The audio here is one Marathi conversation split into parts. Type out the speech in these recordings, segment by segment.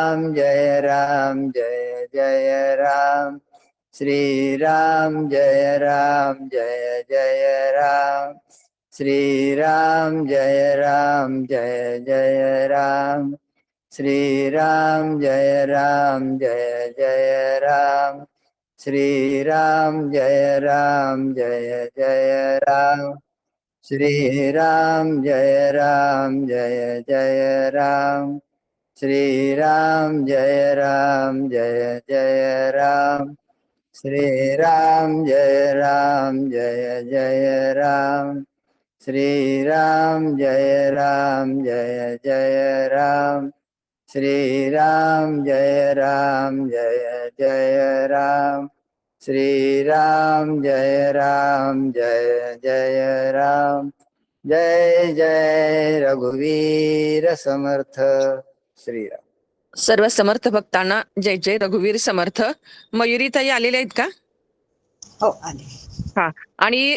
राम जय जय राम, श्री राम जय जय राम, श्री राम जय जय राम, श्री राम जय जय राम, श्री राम जय जय राम, श्री राम जय जय राम, श्री राम जय जय राम, श्री राम जय जय राम, श्री राम जय जय राम, श्री राम जय जय राम, श्री राम जय जय राम, जय जय रघुवीर समर्थ श्रीराम। सर्व समर्थ भक्तांना जय जय रघुवीर समर्थ। मयुरीताई आलेल्या आहेत का? हो आले. हा, आणि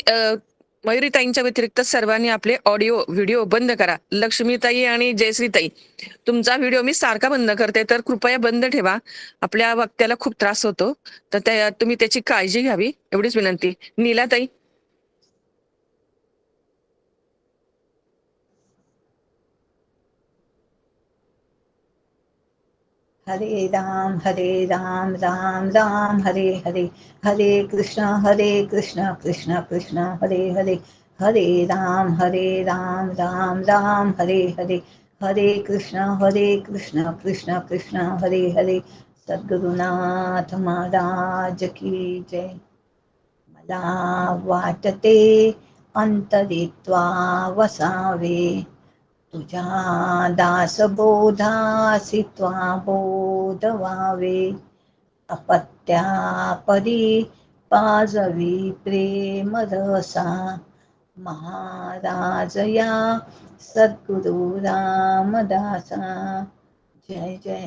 मयुरीताईंच्या व्यतिरिक्त सर्वांनी आपले ऑडिओ व्हिडिओ बंद करा. लक्ष्मीताई आणि जयश्रीताई, तुमचा व्हिडिओ मी सारखा बंद करते, तर कृपया बंद ठेवा. आपल्या वक्त्याला खूप त्रास होतो, तर तुम्ही त्याची काळजी घ्यावी, एवढीच विनंती. नीलाताई. हरे राम राम राम हरे हरे, हरे कृष्ण कृष्ण कृष्ण हरे हरे, हरे राम राम राम हरे हरे, हरे कृष्ण कृष्ण कृष्ण हरे हरे. सद्गुरुनाथ महाराज की जय. मला वाटते अंतरित्वा वसावे, तुझ्या दासबोधासी त्वा बोध व्हावे. अपत्या परी पाजवी प्रेम रसा, महाराज या सद्गुरु रामदासा. जय जय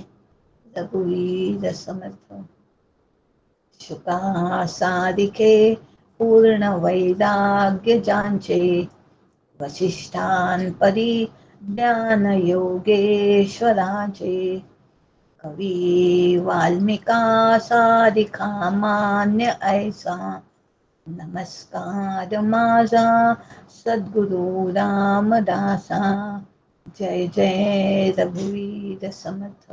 रघुवीर समर्थ. शुका सारिखे पूर्ण वैराग्य ज्यांचे, वसिष्ठांपरी ज्ञान योगेश्वराचे. कवी वाल्मिका सारिखा मान्य ऐसा, नमस्कार माझा सद्गुरु रामदासा. जय जय रघुवीर समर्थ.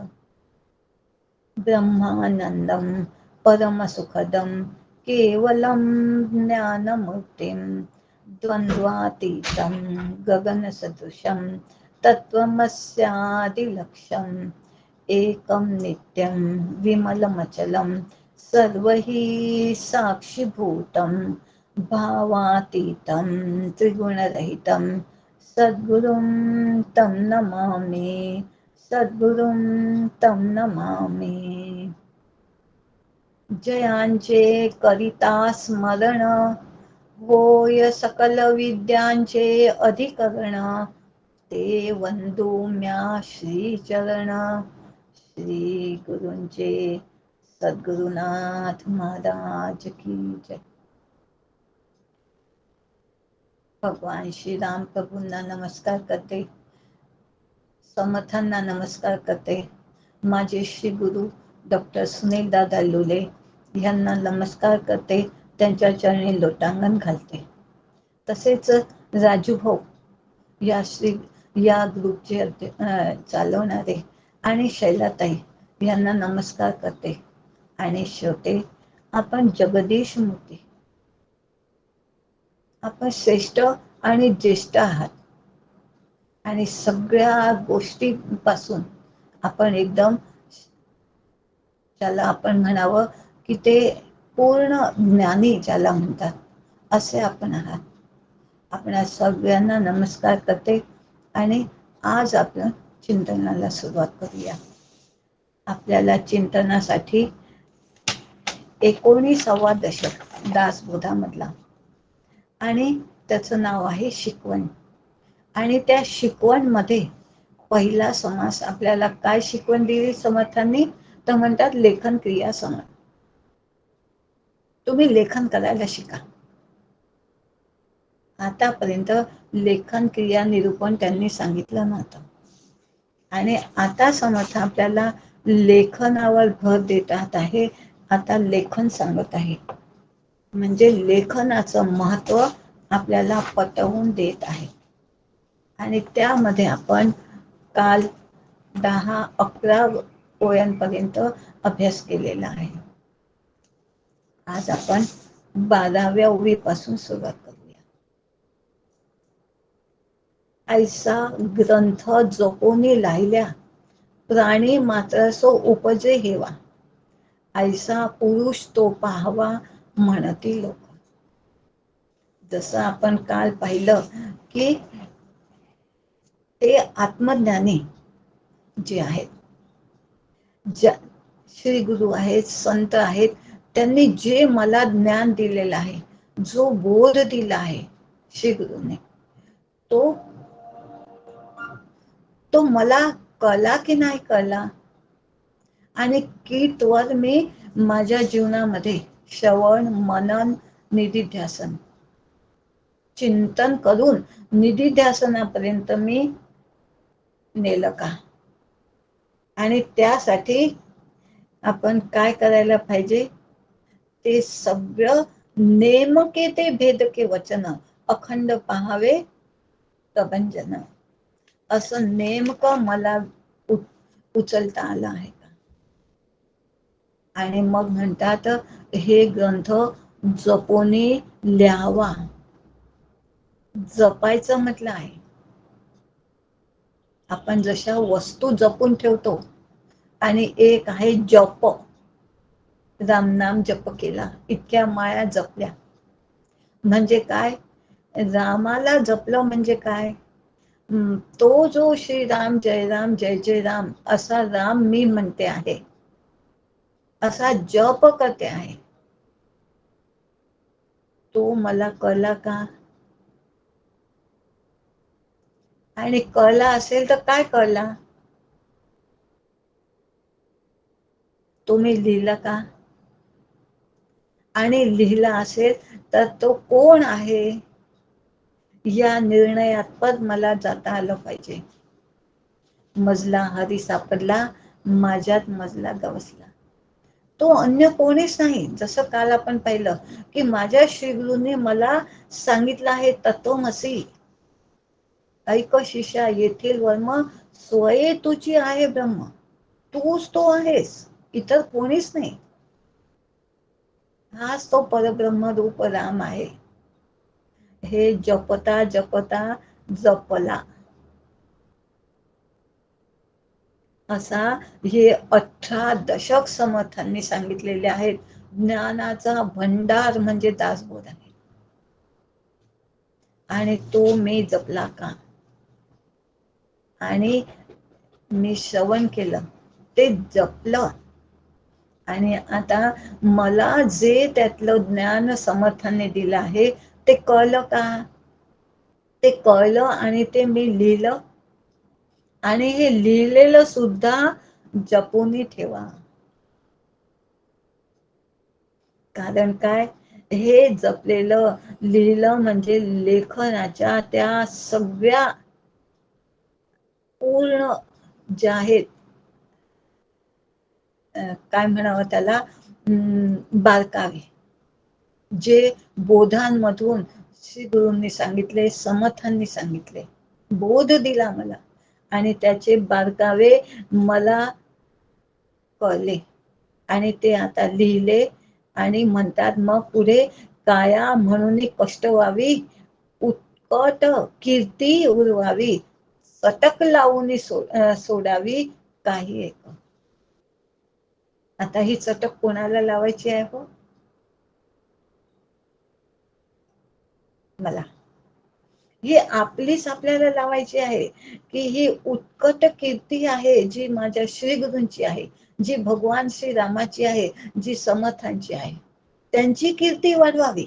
ब्रह्मानंदं परमसुखदं केवलं ज्ञानमूर्तिं, द्वन्द्वातीतं गगनसदृशं तत्त्वमस्यादिलक्ष्यम्. एकं नित्यं विमलमचलं सर्वहि साक्षिभूतं, भावातीतं त्रिगुणरहितं सद्गुरुं तं नमामि, सद्गुरुं तं नमामि. जयांचे करिता स्मरण, होय सकल विद्यांचे अधिकरण. ते वंदू म्या श्रीचरण, श्री गुरूंचे सद्गुरुनाथ महाराज की जय. भगवान श्री राम प्रभूंना नमस्कार करते, समर्थांना नमस्कार करते. माझे श्री गुरु डॉक्टर सुनील दादा लुले यांना नमस्कार करते, त्यांच्या चरणी लोटांगण घालते. तसेच राजू भाऊ या ग्रुपचे चालवणारे आणि शैलाताई यांना नमस्कार करते. आणि शेवटी आपण जगदीश मूर्ती, आपण श्रेष्ठ आणि ज्येष्ठ आहात, आणि सगळ्या गोष्टींपासून आपण एकदम, ज्याला आपण म्हणावं की ते पूर्ण ज्ञानी ज्याला म्हणतात, असे आपण आहात. आपल्या सगळ्यांना नमस्कार करते आणि आज आपण चिंतनाला सुरुवात करूया. आपल्याला चिंतनासाठी 19वा दशक दासबोधामधला, आणि त्याचं नाव आहे शिकवण. आणि त्या शिकवणमध्ये पहिला समास आपल्याला काय शिकवण दिली समर्थांनी, तर म्हणतात लेखन क्रिया समर्थ. तुम्ही लेखन करायला शिका. आतापर्यंत लेखन क्रिया निरूपण त्यांनी सांगितलं नव्हतं, आणि आता समर्थ आपल्याला लेखनावर भर देतात आहे. आता लेखन सांगत आहे, म्हणजे लेखनाचं महत्व आपल्याला पटवून देत आहे. आणि त्यामध्ये आपण काल 10-11 पोळ्यांपर्यंत अभ्यास केलेला आहे. आज आपण 12व्या ओळीपासून सुरुवात करूया. ऐसा ग्रंथ जपोनी लायल्या, प्राणी मात्र सो उपजे हेवा, ऐसा पुरुष तो पाहावा म्हणती लोक. जसं आपण काल पाहिलं की ते आत्मज्ञानी जे आहेत, श्री गुरु आहेत, संत आहेत, त्यांनी जे मला ज्ञान दिलेलं आहे, जो बोध दिला आहे श्री गुरुने, तो मला कळला की नाही कळला, आणि कितवर मी माझ्या जीवनामध्ये श्रवण, मनन, निधिध्यासन, चिंतन करून निधिध्यासनापर्यंत मी नेलं का. आणि त्यासाठी आपण काय करायला पाहिजे, ते सगळं नेमके ते भेदके वचन अखंड पाहावे प्रभंजन, असं नेमकं मला उचलता आलं आहे का. आणि मग म्हणतात हे ग्रंथ जपोनी लिहावा. जपायचं म्हटलं आहे. आपण जशा वस्तू जपून ठेवतो, आणि एक आहे जप, रामनाम जप केला, इतक्या माया जपल्या. म्हणजे काय, रामाला जपलं म्हणजे काय, तो जो श्रीराम जय राम जय जय राम असा राम मी म्हणते आहे, असा जप करते आहे, तो मला कळला का. आणि कळला असेल तर काय कळला, तुम्ही लिहिला का. आणि लिहिला असेल तर तो कोण आहे, या निर्णयात मला जाता आलं पाहिजे. मजला हरी सापडला, माझ्यात मजला गवसला. तो अन्य कोणीच नाही. जसं काल आपण पाहिलं की माझ्या श्रीगुरूंनी मला सांगितलं आहे तत्वमसी, ऐक शिष्या येथील वर्म स्वये तुझी आहे ब्रह्म, तूच तो आहेस, इतर कोणीच नाही. हाच तो परब्रह्म रूप राम आहे. हे जपता जपता जपला, असा हे 18 दशक समर्थांनी सांगितलेले आहेत. ज्ञानाचा भंडार म्हणजे दासबोध आहे. आणि तो मी जपला का. आणि मी श्रवण केलं, ते जपलं, आणि आता मला जे त्यातलं ज्ञान समर्थांनी दिलं आहे ते कळलं का. ते कळलं आणि ते मी लिहिलं, आणि हे लिहिलेलं सुद्धा जपून ठेवा. कारण काय, हे जपलेलं लिहिलं म्हणजे लेखनाच्या त्या सगळ्या पूर्ण ज्या आहेत, काय म्हणावं त्याला, बारकावे, जे बोधांमधून श्री गुरूंनी सांगितले, समर्थांनी सांगितले, बोध दिला मला, आणि त्याचे बारकावे मला कळले, आणि ते आता लिहिले. आणि म्हणतात मग पुढे, काया म्हणून कष्ट व्हावी, उत्कट कीर्ती उरवावी, सटक लावून सोडावी काही एक. आता ही चटक कोणाला लावायची आहे हो, मला. ही आपलीच आपल्याला लावायची आहे, की ही उत्कट कीर्ती आहे जी माझ्या श्री गुरूंची आहे, जी भगवान श्री रामाची आहे, जी समर्थांची आहे, त्यांची कीर्ती वाढवावी.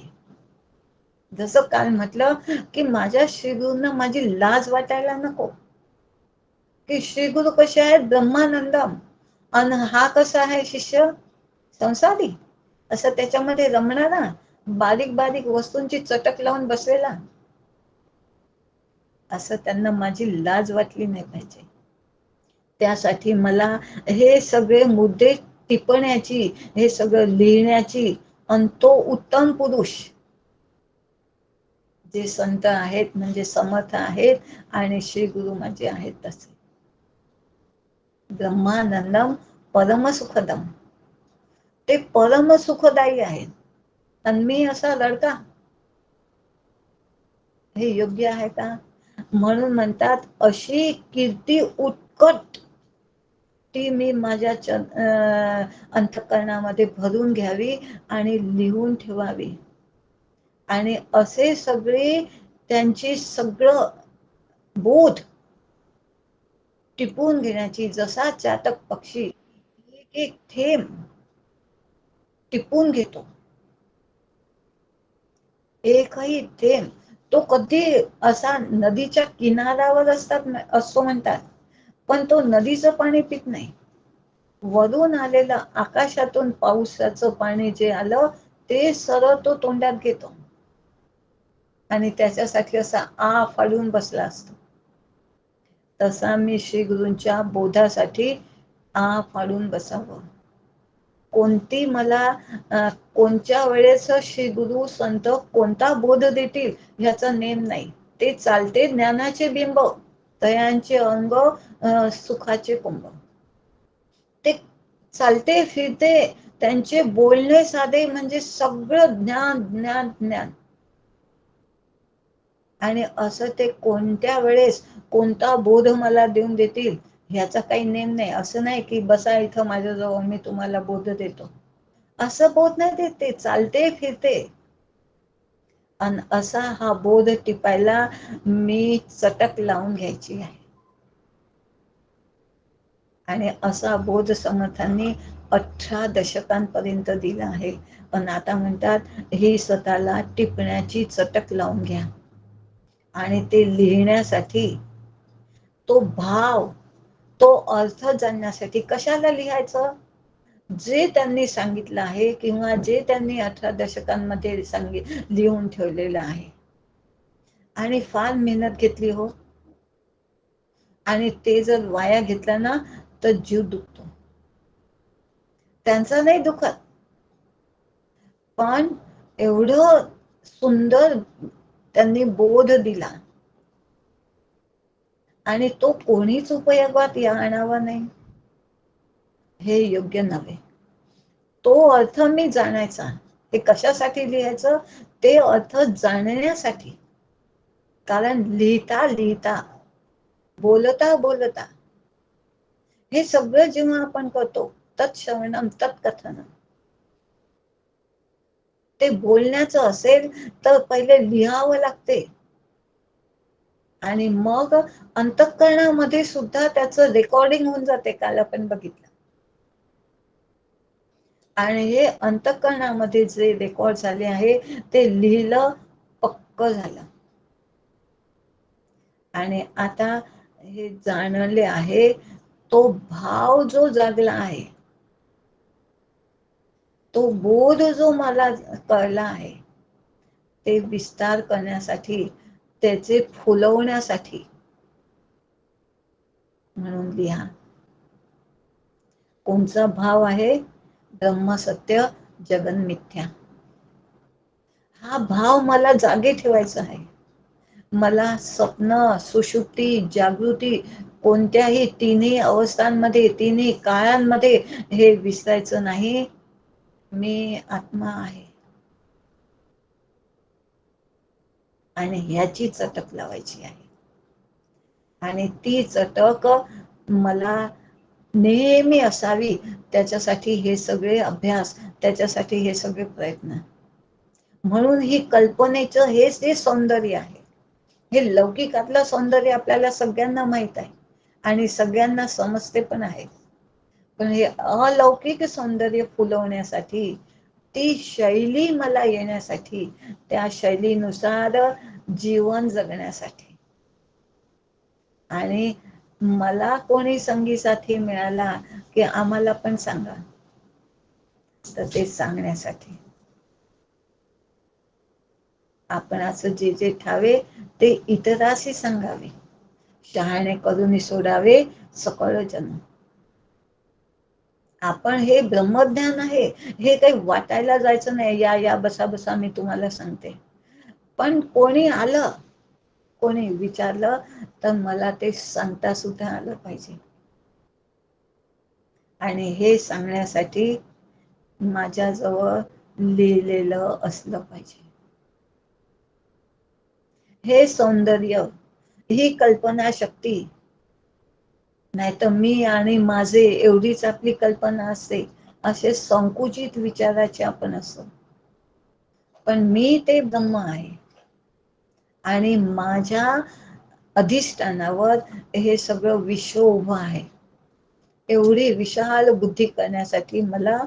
जसं काल म्हटलं की माझ्या श्रीगुरूंना माझी लाज वाटायला नको, की श्रीगुरु कसे आहेत ब्रह्मानंदम, आणि हा कसा आहे शिष्य संसारी, असं त्याच्यामध्ये रमणारा, बारीक बारीक वस्तूंची चटक लावून बसलेला, असं त्यांना माझी लाज वाटली नाही पाहिजे. त्यासाठी मला हे सगळे मुद्दे टिपण्याची, हे सगळं लिहिण्याची, आणि तो उत्तम पुरुष जे संत आहेत म्हणजे समर्थ आहेत आणि श्री गुरु माझे आहेत तसे ब्रह्मानंदम परम सुखदम, ते परम सुखदायी आहेत. आणि मी असा लढका, हे योग्य आहे का? म्हणून म्हणतात अशी कीर्ती उत्कट ती मी माझ्या अंतःकरणामध्ये भरून घ्यावी आणि लिहून ठेवावी. आणि असे सगळे त्यांची सगळं बोध टिपून घेण्याची, जसा चातक पक्षी एक एक थेंब टिपून घेतो, एकही थेंब तो कधी असा नदीच्या किनाऱ्यावर असतो म्हणतात, पण तो नदीचं पाणी पित नाही. वरून आलेलं आकाशातून पावसाचं पाणी जे आलं ते सरळ तो तोंडात घेतो आणि त्याच्यासाठी असा फाडून बसला असतो. तसा मी श्री गुरूंच्या बोधासाठी फाडून बसावं. कोणती मला कोणत्या वेळेस श्री गुरु संत कोणता बोध देतील ह्याचा नेम नाही. ते चालते ज्ञानाचे बिंब, तयांचे अंग सुखाचे कुंभ. ते चालते फिरते, त्यांचे बोलणे साधे म्हणजे सगळं ज्ञान ज्ञान ज्ञान. आणि असं ते कोणत्या वेळेस कोणता बोध मला देऊन देतील ह्याचा काही नेम नाही. असं नाही की बसा इथं माझ्याजवळ मी तुम्हाला बोध देतो, असं बोध नाही देत. ते चालते फिरते. आणि असा हा बोध टिपायला मी चटक लावून घ्यायची आहे. आणि असा बोध समर्थांनी 18 दशकांपर्यंत दिला आहे. पण आता म्हणतात ही स्वतःला टिपण्याची चटक लावून घ्या आणि ते लिहिण्यासाठी, तो भाव, तो अर्थ जाणण्यासाठी कशाला लिहायचं? जे त्यांनी सांगितलं आहे किंवा जे त्यांनी 18 दशकांमध्ये लिहून ठेवलेलं आहे, आणि फार मेहनत घेतली हो, आणि ते जर वाया घेतलं ना तर जीव दुखतो. त्यांचा नाही दुखत, पण एवढं सुंदर त्यांनी बोध दिला आणि तो कोणीच उपयोगात आणावा नाही हे योग्य नव्हे. तो अर्थ मी जाणायचा. हे कशासाठी लिहायचं? ते अर्थ जाणण्यासाठी. कारण लिहिता लिहिता, बोलता बोलता हे सगळं जेव्हा आपण करतो, तत्श्रवणम तत्कथनम, ते बोलण्याचं असेल तर पहिले लिहावं लागते आणि मग अंतःकरणामध्ये सुद्धा त्याचं रेकॉर्डिंग होऊन जाते. काल आपण बघितलं. आणि हे अंतःकरणामध्ये जे रेकॉर्ड झाले आहे ते लिहिलं पक्क झालं. आणि आता हे जाणले आहे, तो भाव जो जागला आहे, तो बोध जो मला कळला आहे, ते विस्तार करण्यासाठी, त्याचे फुलवण्यासाठी म्हणून लिहा. कोणचा भाव आहे? ब्रह्मसत्य जगन मिथ्या. हा भाव मला जागे ठेवायचा आहे. मला स्वप्न, सुषुप्ती, जागृती कोणत्याही तिन्ही अवस्थांमध्ये, तिन्ही काळांमध्ये हे विसरायचं नाही. मी आत्मा आहे आणि ह्याची चटक लावायची आहे. आणि ती चटक मला नेहमी असावी, त्याच्यासाठी हे सगळे अभ्यास, त्याच्यासाठी हे सगळे प्रयत्न. म्हणून ही कल्पनेचं हेच ते सौंदर्य आहे. हे लौकिकातलं सौंदर्य आपल्याला सगळ्यांना माहित आहे आणि सगळ्यांना समजते पण आहे. पण हे अलौकिक सौंदर्य फुलवण्यासाठी, ती शैली मला येण्यासाठी, त्या शैलीनुसार जीवन जगण्यासाठी, आणि मला कोणी संगी साथी मिळाला की आम्हाला पण सांगा, तर ते सांगण्यासाठी. आपण असं जे ठावे ते इतराशी सांगावे. शहाणे करून सोडावे, सकळ जन्म. आपण हे ब्रह्मज्ञान आहे, हे काही वाटायला जायचं नाही. या या बसा बसा मी तुम्हाला सांगते. पण कोणी आलं, कोणी विचारलं तर मला ते सांगता सुद्धा आलं पाहिजे. आणि हे सांगण्यासाठी माझ्याजवळ लिहिलेलं असलं पाहिजे. हे सौंदर्य, ही कल्पना शक्ती, नाही तर मी आणि माझे एवढीच आपली कल्पना असते. असे संकुचित विचाराचे आपण असतो. पण मी ते ब्रह्म आहे आणि माझ्या अधिष्ठानावर हे सगळं विश्व उभं आहे. एवढी विशाल बुद्धी करण्यासाठी मला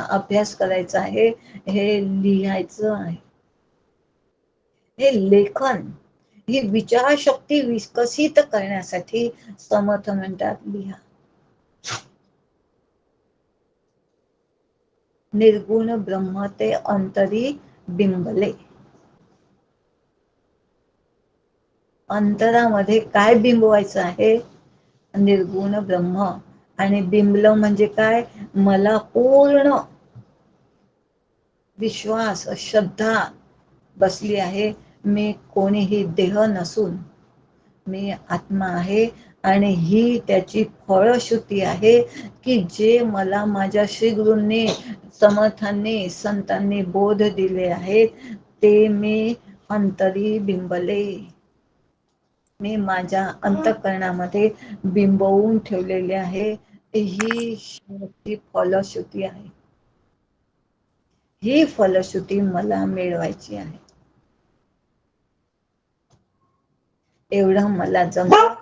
अभ्यास करायचा आहे, हे लिहायचं आहे. हे लेखन, ही विचारशक्ती विकसित करण्यासाठी समर्थ म्हणतात लिहा. निर्गुण ब्रह्म ते अंतरी बिंबले. अंतरामध्ये काय बिंबवायचं आहे? निर्गुण ब्रह्म. आणि बिंबलं म्हणजे काय? मला पूर्ण विश्वास, श्रद्धा बसली आहे. मी कोणीही देह नसून मी आत्मा आहे आणि ही त्याची फळश्रुती आहे की जे मला माझ्या श्री गुरूंनी, समर्थांनी, संतांनी बोध दिले आहेत ते मी अंतरी बिंबले. मी माझ्या अंतःकरणामध्ये बिंबवून ठेवलेले आहे. ही फलश्रुती आहे. ही फलश्रुती मला मिळवायची आहे. एवढं मला जमलं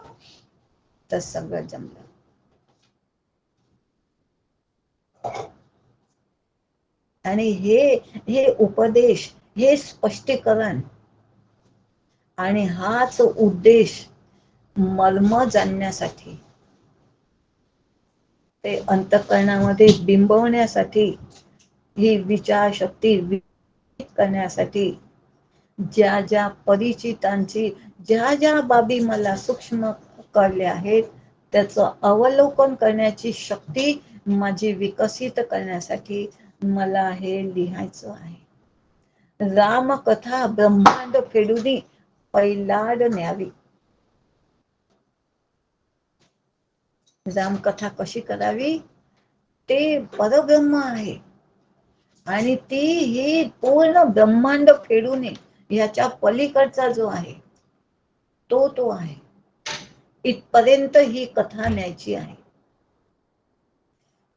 तर सगळं जमलं. आणि हे उपदेश, हे स्पष्टीकरण आणि हाच उद्देश मर्म जाणण्यासाठी, ते अंतःकरणामध्ये बिंबवण्यासाठी, ही विचारशक्ती विकसित करण्यासाठी ज्या ज्या परिचितांची ज्या ज्या बाबी मला सूक्ष्म कळल्या आहेत त्याचं अवलोकन करण्याची शक्ती माझी विकसित करण्यासाठी मला हे लिहायचं आहे. रामकथा ब्रह्मांड फेडूनी पैलाड न्यावी. रामकथा कशी करावी? ते परब्रह्म आहे आणि ती ही पूर्ण ब्रह्मांड फेडून ह्याच्या पलीकडचा जो आहे तो आहे. इथपर्यंत ही कथा न्यायची आहे.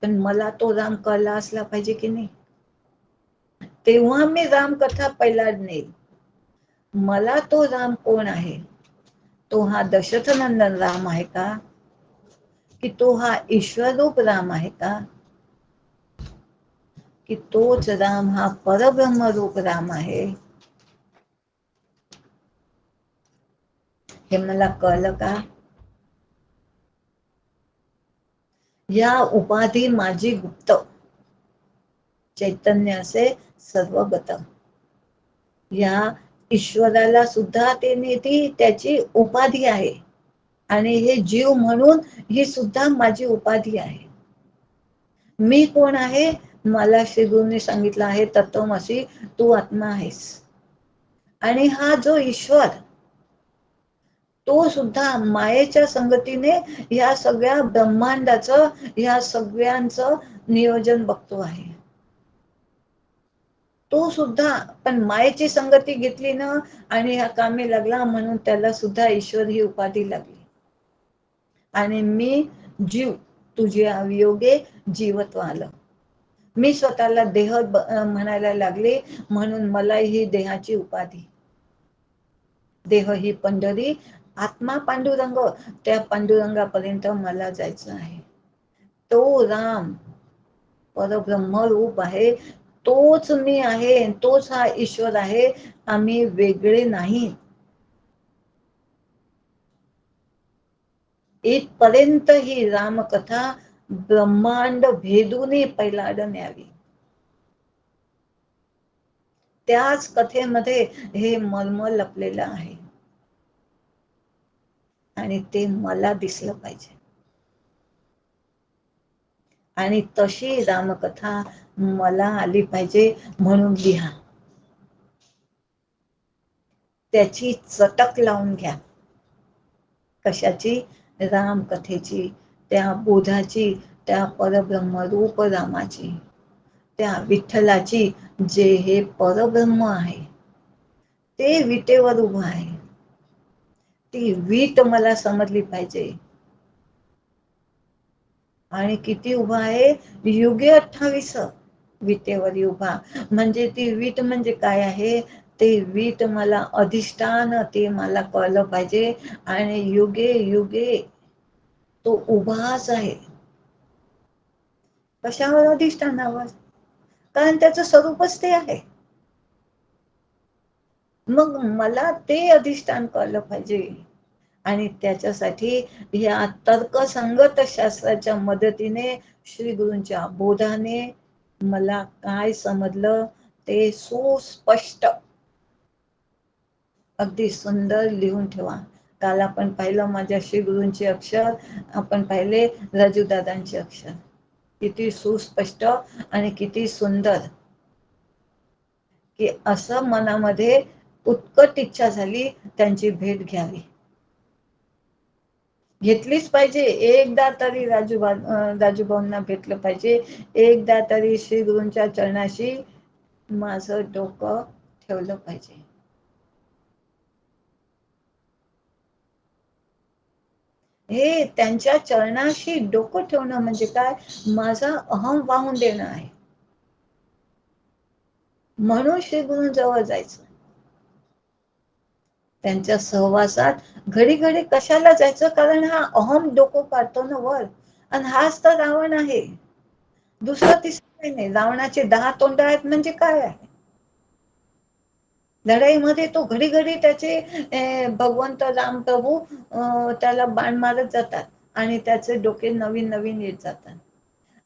पण मला तो राम कळला असला पाहिजे की नाही? तेव्हा मी रामकथा पैलाड नेईल. मला तो राम कोण आहे? तो हा दशरथनंदन राम आहे का? की तो हा ईश्वरूप राम आहे का? की तोच राम हा परब्रह्म रूप राम आहे? हे मला कळलं का? या उपाधी माझी गुप्त, चैतन्य असे सर्वगत. या ईश्वराला सुद्धा ती त्याची उपाधी आहे आणि हे जीव म्हणून ही सुद्धा माझी उपाधी आहे. मी कोण आहे? मला श्री गुरूंनी सांगितलं आहे तत्वमसी, तू आत्मा आहेस. आणि हा जो ईश्वर तो सुद्धा मायेच्या संगतीने या सगळ्या ब्रह्मांडाचं, या सगळ्यांचं नियोजन बघतो आहे. तो सुद्धा पण मायेची संगती घेतली ना आणि ह्या कामी लागला म्हणून त्याला सुद्धा ईश्वर ही उपाधी लागली. आणि मी जीव, तुझ्या वियोगे जीवत्व आलं. मी स्वतःला देह म्हणायला लागले म्हणून मला ही देहाची उपाधी. देह ही पंढरी, आत्मा पांडुरंग, त्या पांडुरंगापर्यंत मला जायचं आहे. तो राम परब्रह्म रूप आहे, तोच मी आहे, तोच हा ईश्वर आहे. आम्ही वेगळे नाही. इथपर्यंत ही रामकथा ब्रह्मांड भेदून पैलाड न्यावी. त्याच कथेमध्ये हे मर्म लपलेलं आहे. आणि ते मला दिसलं पाहिजे. आणि तशी रामकथा मला आली पाहिजे म्हणून लिहा. त्याची चटक लावून घ्या. कशाची? रामकथेची, त्या बोधाची, त्या परब्रह्म रूप रामाची, त्या विठ्ठलाची, जे हे परब्रह्म आहे, ते विटेवर उभं आहे. ती वीट मला समजली पाहिजे. आणि किती उभा आहे? युगे 28 विटेवर उभा. म्हणजे ती वीट म्हणजे काय आहे? ते वीट मला अधिष्ठान, ते मला कळलं पाहिजे. आणि युगे युगे तो उभाच आहे. कशावर? अधिष्ठानावर. कारण त्याचं स्वरूपच ते आहे. मग मला ते अधिष्ठान कळलं पाहिजे. आणि त्याच्यासाठी या तर्कसंगत शास्त्राच्या मदतीने, श्री गुरूंच्या बोधाने मला काय समजलं ते सुस्पष्ट, अगदी सुंदर लिहून ठेवा. काल आपण पाहिलं माझ्या श्री गुरूंचे अक्षर, आपण पाहिले राजू दादांचे अक्षर. किती सुस्पष्ट आणि किती सुंदर, की असं मनामध्ये उत्कट इच्छा झाली त्यांची भेट घ्यावी. घेतलीच पाहिजे. एकदा तरी राजूभाऊंना भेटलं पाहिजे. एकदा तरी श्री गुरूंच्या चरणाशी माझं डोकं ठेवलं पाहिजे. हे त्यांच्या चरणाशी डोकं ठेवणं म्हणजे काय? माझा अहम वाहून देणं आहे. म्हणून श्री गुरूंजवळ जायचं. त्यांच्या सहवासात घडी घडी कशाला जायचं? कारण हा अहम डोकं काढतो ना वर. आणि हाच तर रावण आहे. दुसरं तिसरं काही नाही. रावणाचे 10 तोंड आहेत म्हणजे काय आहे? लढाईमध्ये तो घडी घडी त्याचे भगवंत राम प्रभू त्याला बाण मारत जातात आणि त्याचे डोके नवीन नवीन येत जातात.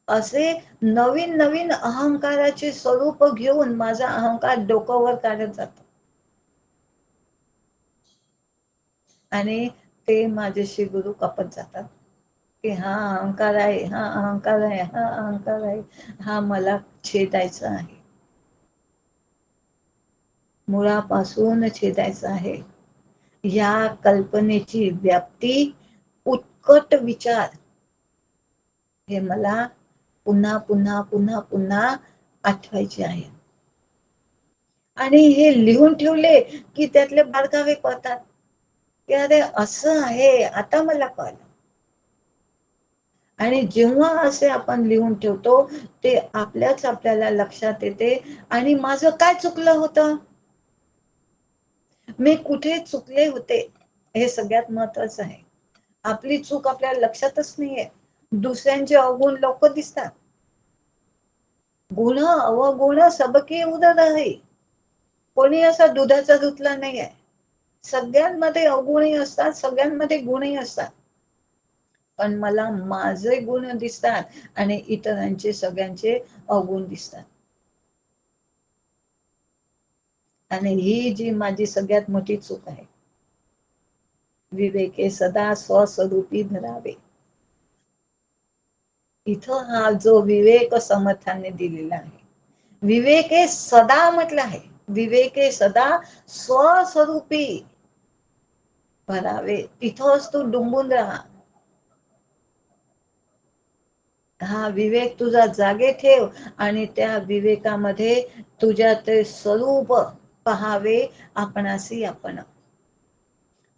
असे नवीन नवीन अहंकाराचे स्वरूप घेऊन माझा अहंकार डोक्यावर काढत जातो. आणि ते माझे श्री गुरु कापत जातात, की हा अहंकार आहे, हा अहंकार आहे, हा अहंकार आहे, हा मला छेदायचा आहे, मुळापासून छेदायचा आहे. या कल्पनेची व्याप्ती, उत्कट विचार हे मला पुन्हा पुन्हा पुन्हा पुन्हा आठवायचे आहे. आणि हे लिहून ठेवले की त्यातले बारकावे कळतात, की अरे असं आहे, आता मला कळलं. आणि जेव्हा असे आपण लिहून ठेवतो ते आपल्याला लक्षात येते. आणि माझं काय चुकलं होतं, मी कुठे चुकले होते, हे सगळ्यात महत्वाचं आहे. आपली चूक आपल्याला लक्षातच नाहीये. दुसऱ्यांचे अवगुण लवकर दिसतात. गुण अवगुण सबके उदर आहे. कोणी असा दुधाचा धुतला नाहीये. सगळ्यांमध्ये अवगुणही असतात, सगळ्यांमध्ये गुणही असतात. पण मला माझे गुण दिसतात आणि इतरांचे सगळ्यांचे अवगुण दिसतात. आणि ही जी माझी सगळ्यात मोठी चूक आहे. विवेके सदा स्वस्वरूपी धरावे. इथं हा जो विवेक समर्थाने दिलेला आहे, विवेके सदा म्हटलं आहे. विवेके सदा स्वस्वरूपी भरावे. तिथंच तू डुंबून राहा. हा विवेक तुझा जागे ठेव आणि त्या विवेकामध्ये तुझ्या ते स्वरूप पहावे, आपणासी आपण.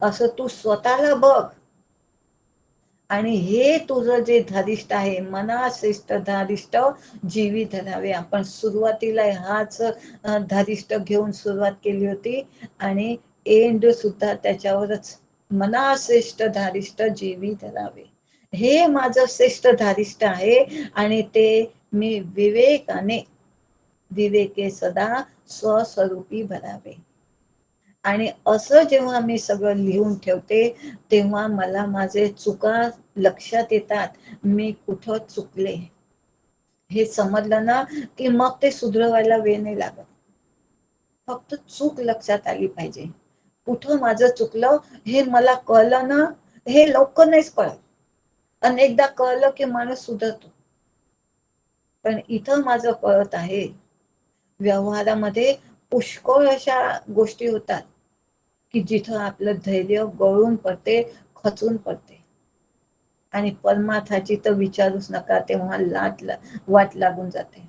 असं तू स्वतःला बघ. आणि हे तुझं जे धारिष्ट आहे, मनाश्रेष्ठ धारिष्ट जीवी धरावे. आपण सुरुवातीला हाच धारिष्ट घेऊन सुरुवात केली होती आणि एंड सुद्धा त्याच्यावरच, मनाश्रेष्ठ धारिष्ट जीवी धरावे. हे माझं श्रेष्ठ धारिष्ट आहे आणि ते मी विवेकाने, विवेके सदा स्वस्वरूपी भरावे. आणि असं जेव्हा मी सगळं लिहून ठेवते तेव्हा मला माझे चुका लक्षात येतात. मी कुठं चुकले हे समजलं ना, की मग ते सुधरवायला वेळ नाही लागत. फक्त चूक लक्षात आली पाहिजे. कुठं माझं चुकलं हे मला कळलं ना, हे लवकर नाहीच कळत. अनेकदा कळलं की माणूस सुधरतो. पण इथं माझं कळत आहे, व्यवहारामध्ये पुष्कळ अशा गोष्टी होतात की जिथं आपलं धैर्य गळून पडते, खचून पडते. आणि परमार्थाची तर विचारूच नका, तेव्हा वाट लागून जाते.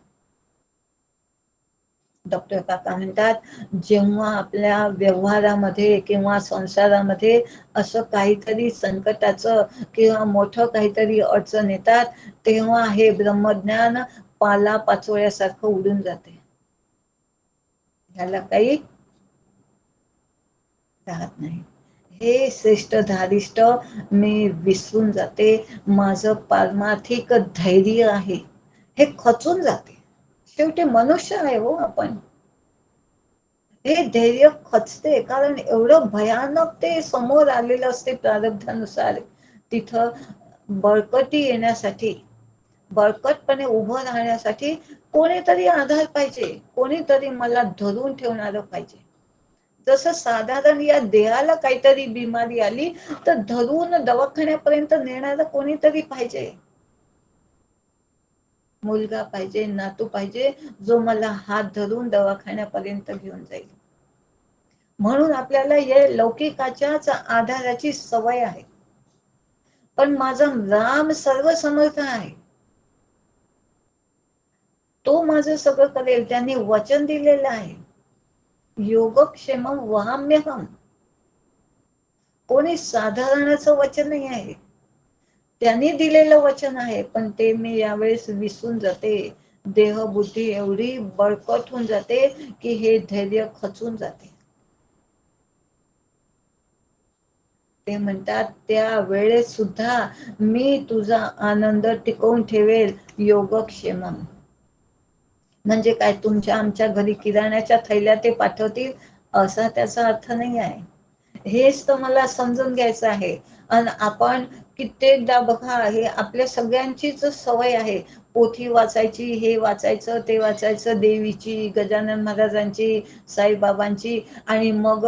डॉक्टर काका म्हणतात, जेव्हा आपल्या व्यवहारामध्ये किंवा संसारामध्ये असं काहीतरी संकटाचं किंवा मोठं काहीतरी अडचण येतात, तेव्हा हे ब्रह्मज्ञान पाला पाचोळ्यासारखं उडून जाते. ह्याला काही राहत नाही. हे श्रेष्ठ धारिष्ट मी विसरून जाते. माझं पारमार्थिक धैर्य आहे हे खचून जाते. शेवटी मनुष्य आहे हो आपण. हे धैर्य खचते, कारण एवढं भयानक ते समोर आलेलं असते प्रारब्धानुसार. तिथं बळकटी येण्यासाठी, बळकटपणे उभं राहण्यासाठी कोणीतरी आधार पाहिजे, कोणीतरी मला धरून ठेवणारं पाहिजे. जसं साधारण या देहाला काहीतरी बिमारी आली तर धरून दवाखान्यापर्यंत नेणारं कोणीतरी पाहिजे. मुलगा पाहिजे, नातू पाहिजे, जो मला हात धरून दवाखान्यापर्यंत घेऊन जाईल. म्हणून आपल्याला या लौकिकाच्याच आधाराची सवय आहे. पण माझा राम सर्व समर्थ आहे. तो माझं सगळं करेल. त्यांनी वचन दिलेलं आहे, योगक्षेमं वहाम्यहम. कोणी साधारणचं वचन नाही आहे, त्यांनी दिलेलं वचन आहे. पण ते मी यावेळेस विसरून जाते. देह बुद्धी एवढी बळकट होऊन जाते की हे धैर्य खचून जाते. ते म्हणतात, त्या वेळेस सुद्धा मी तुझा आनंद टिकवून ठेवेल, योगक्षेमम. म्हणजे काय, तुमच्या आमच्या घरी किराण्याच्या थैल्या ते पाठवतील असा त्याचा अर्थ नाही आहे. हेच तर मला समजून घ्यायचं आहे. आणि आपण कित्येकदा बघा, हे आपल्या सगळ्यांचीच सवय आहे, पोथी वाचायची, हे वाचायचं, ते वाचायचं, देवीची, गजानन महाराजांची, साईबाबांची. आणि मग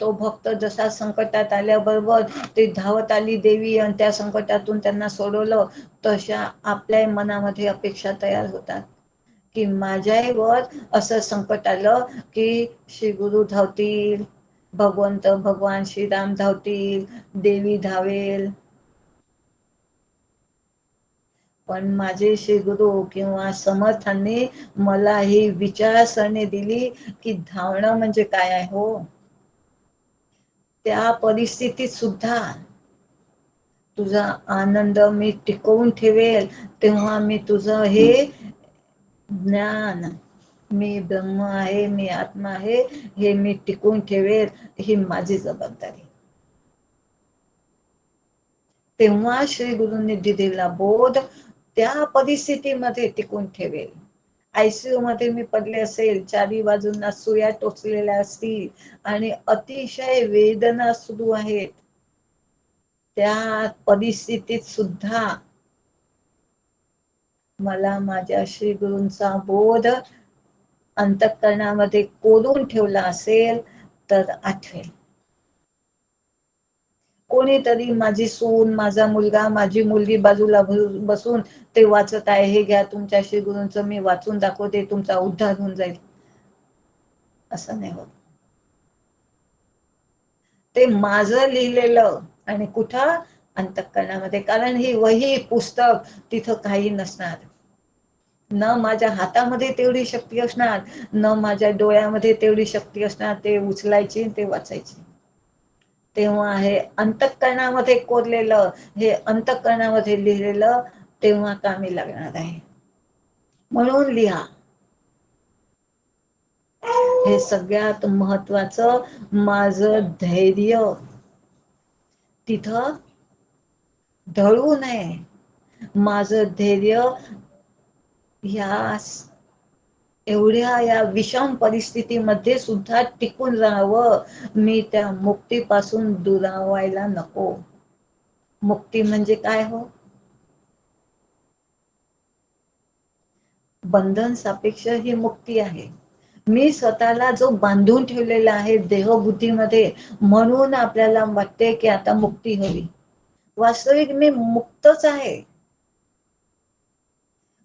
तो भक्त जसा संकटात आल्याबरोबर ते धावत आली देवी आणि त्या संकटातून त्यांना सोडवलं. तशा आपल्या मनामध्ये अपेक्षा तयार होतात की माझ्यावर असं संकट आलं की श्री गुरु धावतील, भगवान श्रीराम धावतील, देवी धावेल. पण माझे श्री गुरु किंवा समर्थांनी मला ही विचारसरणी दिली की धावणं म्हणजे काय आहे हो. त्या परिस्थितीत सुद्धा तुझा आनंद मी टिकवून ठेवेल. तेव्हा मी तुझं हे ज्ञान, मी ब्रह्म आहे, मी आत्मा आहे, हे मी टिकवून ठेवेल. ही माझी जबाबदारी. तेव्हा श्री गुरूंनी दिलेला बोध त्या परिस्थितीमध्ये टिकून ठेवेल. आयसीयू मध्ये मी पडले असेल, चारी बाजूंना सुया टोचलेल्या असतील आणि अतिशय वेदना सुरू आहेत, त्या परिस्थितीत सुद्धा मला माझ्या श्री गुरूंचा बोध अंतःकरणामध्ये कोरून ठेवला असेल तर आठवेल. कोणीतरी माझी सून, माझा मुलगा, माझी मुलगी बाजूला बसून ते वाचत आहे, हे घ्या तुमच्या श्री गुरूंचं मी वाचून दाखवते, तुमचा उद्धार होऊन जाईल, असं नाही होत. ते माझं लिहिलेलं आणि कुठं अंतःकरणामध्ये. कारण ही वही पुस्तक तिथं काही नसणार, न माझ्या हातामध्ये तेवढी शक्ती असणार, न माझ्या डोळ्यामध्ये तेवढी शक्ती असणार ते उचलायची ते वाचायची. तेव्हा हे अंतःकरणामध्ये कोरलेलं, हे अंतःकरणामध्ये लिहिलेलं तेव्हा कामी लागणार आहे. म्हणून लिहा. हे सगळ्यात महत्वाचं. माझं धैर्य तिथं ढळू नये. माझं धैर्य ह्या एवढ्या या विषम परिस्थितीमध्ये सुद्धा टिकून राहावं. मी त्या मुक्तीपासून दुरावायला नको. मुक्ती म्हणजे काय हो? बंधन सापेक्ष ही मुक्ती आहे. मी स्वतःला जो बांधून ठेवलेला आहे देहबुद्धीमध्ये, म्हणून आपल्याला वाटते की आता मुक्ती हवी. वास्तविक मी मुक्तच आहे,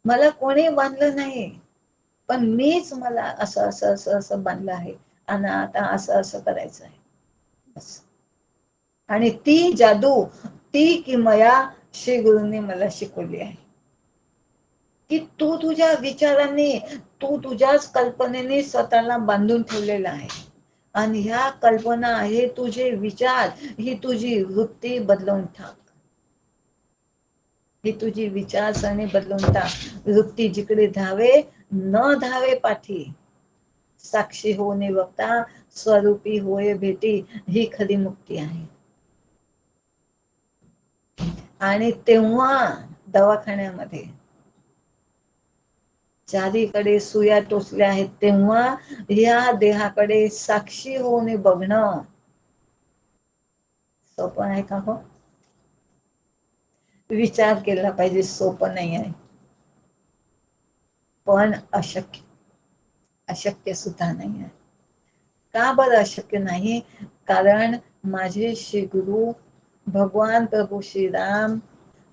मला कोणी बांधलं नाही, पण मीच मला असं असं असं असं बांधलं आहे आणि आता असं असं करायचं आहे बस. आणि ती जादू, ती किमया श्री गुरूंनी मला शिकवली आहे की तू तुझ्या विचारांनी, तू तुझ्याच कल्पनेने स्वतःला बांधून ठेवलेला आहे आणि ह्या कल्पना, हे तुझे विचार, ही तुझी वृत्ती बदलवून टाक. ही तुझी विचारसरणी बदलून टाक. वृत्ती जिकडे धावे, न धावे पाठी. साक्षी होणे बघता स्वरूपी होय भेटी, ही खरी मुक्ती आहे. आणि तेव्हा दवाखान्यामध्ये चारीकडे सुया टोचल्या आहेत, तेव्हा या देहाकडे साक्षी होऊन बघणं सोपं आहे का हो? विचार केला पाहिजे, सोपं नाही आहे, पण अशक्य, अशक्य सुद्धा नाही आहे. का बरं अशक्य नाही? कारण माझे श्री गुरु भगवान प्रभू श्रीराम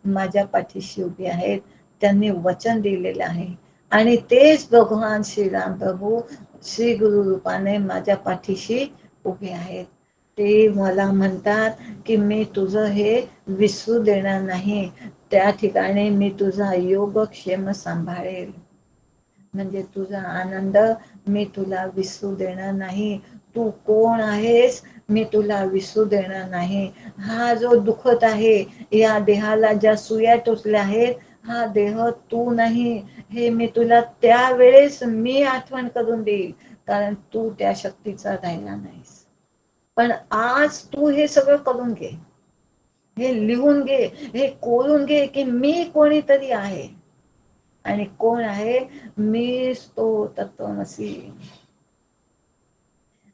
माझ्या पाठीशी उभे आहेत. त्यांनी वचन दिलेले आहे आणि तेच भगवान श्रीराम प्रभू श्री गुरु रूपाने माझ्या पाठीशी उभे आहेत. ते मला म्हणतात की मी तुझं हे विसरू देणार नाही, त्या ठिकाणी मी तुझा योगक्षेम सांभाळेल. म्हणजे तुझा आनंद मी तुला विसरू देणार नाही. तू कोण आहेस मी तुला विसरू देणार नाही. हा जो दुखत आहे, या देहाला ज्या सुया टोचल्या आहेत, हा देह तू नाही, हे मी तुला त्यावेळेस मी आठवण करून देईल, कारण तू त्या शक्तीचा राहिला नाहीस. पण आज तू हे सगळं करून घे, हे लिहून घे, हे कोरून घे की मी कोणीतरी आहे. आणि कोण आहे? मीच तो तत्वमसी.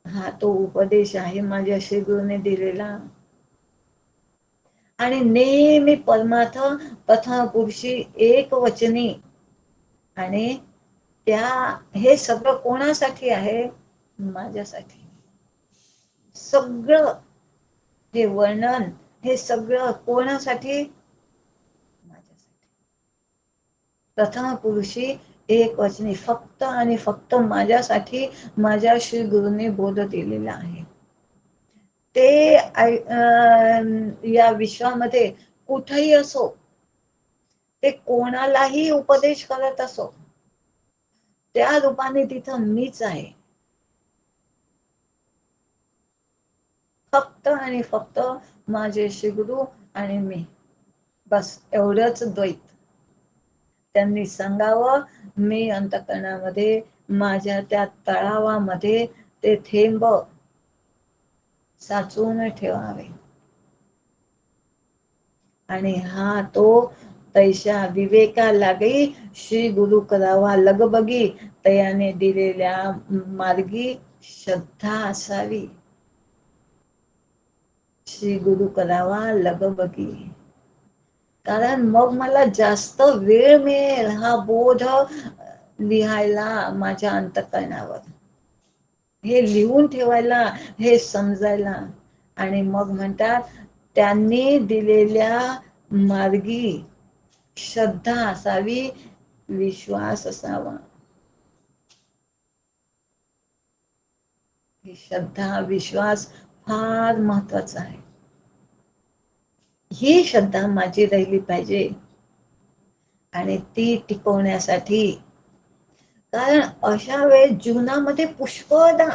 हा तो उपदेश आहे माझ्या श्री गुरुने दिलेला. आणि नेहमी परमार्थ प्रथम पुरुषी एक वचनी. आणि त्या हे सगळं कोणासाठी आहे? माझ्यासाठी. सगळं हे वर्णन, हे सगळं कोणासाठी? माझ्यासाठी. प्रथम पुरुषी एक वचनी, फक्त आणि फक्त माझ्यासाठी माझ्या श्री गुरुने बोध दिलेला आहे. ते या विश्वामध्ये कुठेही असो, ते कोणालाही उपदेश करत असो, त्या रूपाने तिथं मीच आहे. फक्त आणि फक्त माझे श्री गुरु आणि मी, बस एवढंच द्वैत. त्यांनी सांगावं, मी अंतःकरणामध्ये माझ्या त्या तळावामध्ये ते थेंब साचवून ठेवावे. आणि हा तो तैशा विवेका लागी श्री गुरु करावा लगबगी, तयाने दिलेल्या मार्गी श्रद्धा असावी. श्री गुरु करावा लगबगी, कारण मग मला जास्त वेळ मिळेल हा बोध लिहायला माझ्या अंतःकरणावर, हे लिहून ठेवायला, हे समजायला. आणि मग म्हणतात, त्यांनी दिलेल्या मार्गी श्रद्धा असावी, विश्वास असावा. ही श्रद्धा, विश्वास फार महत्वाचा आहे. ही श्रद्धा माझी राहिली पाहिजे. आणि ती टिकवण्यासाठी, कारण अशा वेळेस जीवनामध्ये पुष्कळदा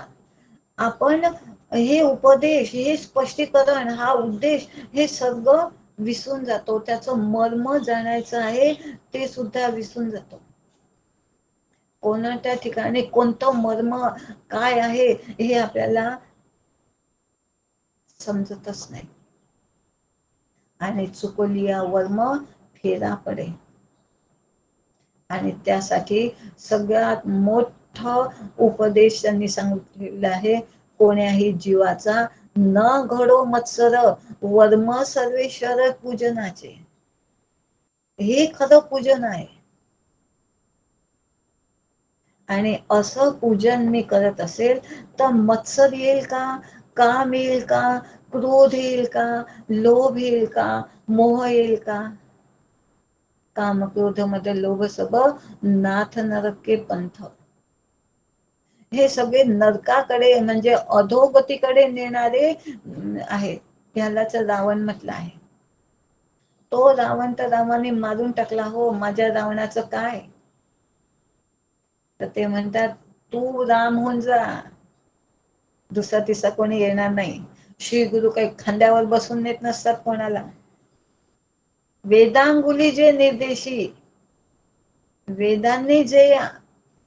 आपण हे उपदेश, हे स्पष्टीकरण, हा उद्देश, हे सगळं विसरून जातो. त्याचं मर्म जाणायचं आहे ते सुद्धा विसरून जातो. कोणत्या ठिकाणी कोणतं मर्म काय आहे हे आपल्याला समजतच नाही. आणि चुकलिया वर्म फेरा पडे. आणि त्यासाठी सगळ्यात मोठं उपदेश त्यांनी सांगितलेलं आहे, कोण्याही जीवाचा न घडो मत्सर, वर्म सर्वेश्वर पूजनाचे. हे खरं पूजन आहे. आणि असं पूजन मी करत असेल तर मत्सर येईल का? काम येईल का, क्रोध येईल का, लोभ येईल का, मोह येईल का? काम क्रोध मध्ये लोभ सब नाथ नरके पंथ, हे सगळे नरकाकडे म्हणजे अधोगतीकडे नेणारे आहे. यालाच रावण म्हटलं आहे. तो रावण तर रामाने मारून टाकला हो, माझ्या रावणाचं काय? तर ते म्हणतात तू राम होऊन जा, दुसरा तिसरा कोणी येणार नाही. श्री गुरु काही खांद्यावर बसून नेत नसतात कोणाला. वेदांगुली जे निर्देशी, वेदांनी जे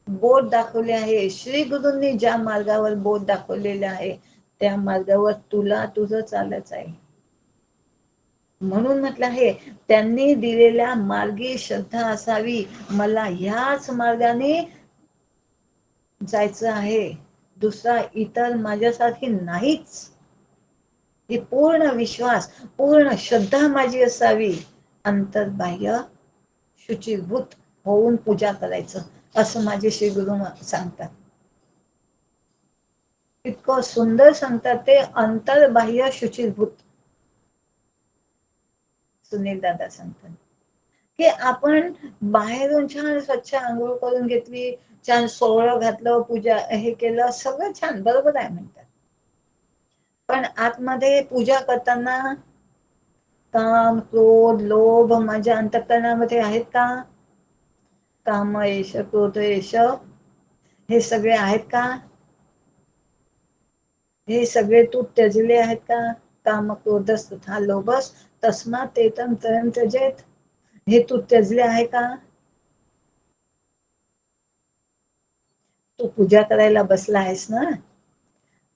बोट दाखवले आहे, श्री गुरूंनी ज्या मार्गावर बोट दाखवलेले आहे, त्या मार्गावर तुला तुझं चालच आहे. म्हणून म्हटलं आहे त्यांनी दिलेल्या मार्गी श्रद्धा असावी. मला ह्याच मार्गाने जायचं आहे, दुसरा इतर माझ्यासारखी नाहीच. ही पूर्ण विश्वास, पूर्ण श्रद्धा माझी असावी. अंतर्बाह्य शुचिर्भूत होऊन पूजा करायचं, असं माझे श्री गुरु सांगतात. इतकं सुंदर सांगतात ते, अंतर्बाह्य शुचिर्भूत. सुनील दादा सांगतात की आपण बाहेरून छान स्वच्छ आंघोळ करून घेतली, छान सोहळं घातलं, पूजा हे केलं, सगळं छान बरोबर आहे म्हणतात. पण आतमध्ये पूजा करताना काम क्रोध लोभ माझ्या अंतःकरणामध्ये आहेत का? काम एष क्रोध एष हे सगळे आहेत का? हे सगळे तू त्यजले आहेत का? काम क्रोधस तथा लोभस तस्मात् तेषां त्रयं त्यजेत, हे तू त्यजले आहे का? तू पूजा करायला बसला आहेस ना,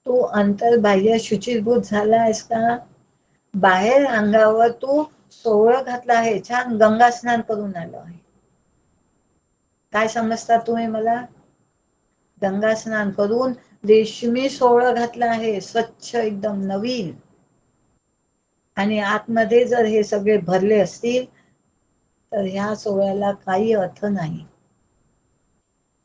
तू अंतर्बाह्य शुचिर्भूत झाला आहेस का? बाहेर अंगावर तू सोवळं घातलं आहे, छान गंगा स्नान करून आलो आहे. काय समजता तुम्ही मला? गंगा स्नान करून रेशमी सोवळं घातलं आहे, स्वच्छ एकदम नवीन. आणि आतमध्ये जर हे सगळे भरले असतील तर ह्या सोहळ्याला काही अर्थ नाही.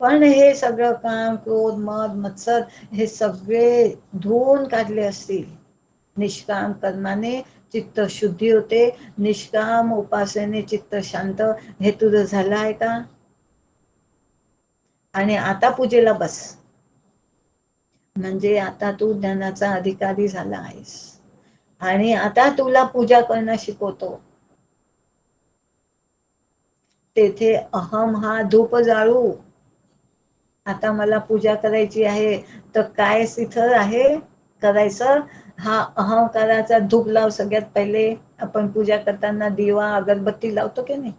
पण हे सगळं काम क्रोध मद मत्सर हे सगळे धुवून काढले असतील, निष्काम कर्माने चित्त शुद्धी होते, निष्काम उपासनेने चित्त शांत, हे तुझं झालं आहे का? आणि आता पूजेला बस, म्हणजे आता तू ज्ञानाचा अधिकारी झाला आहेस. आणि आता तुला पूजा करणं शिकवतो. तेथे अहम हा धूप जाळू. आता मला पूजा करायची आहे, तर काय तिथं आहे करायचं? हा अहंकाराचा धूप लाव. सगळ्यात पहिले आपण पूजा करताना दिवा अगरबत्ती लावतो की नाही,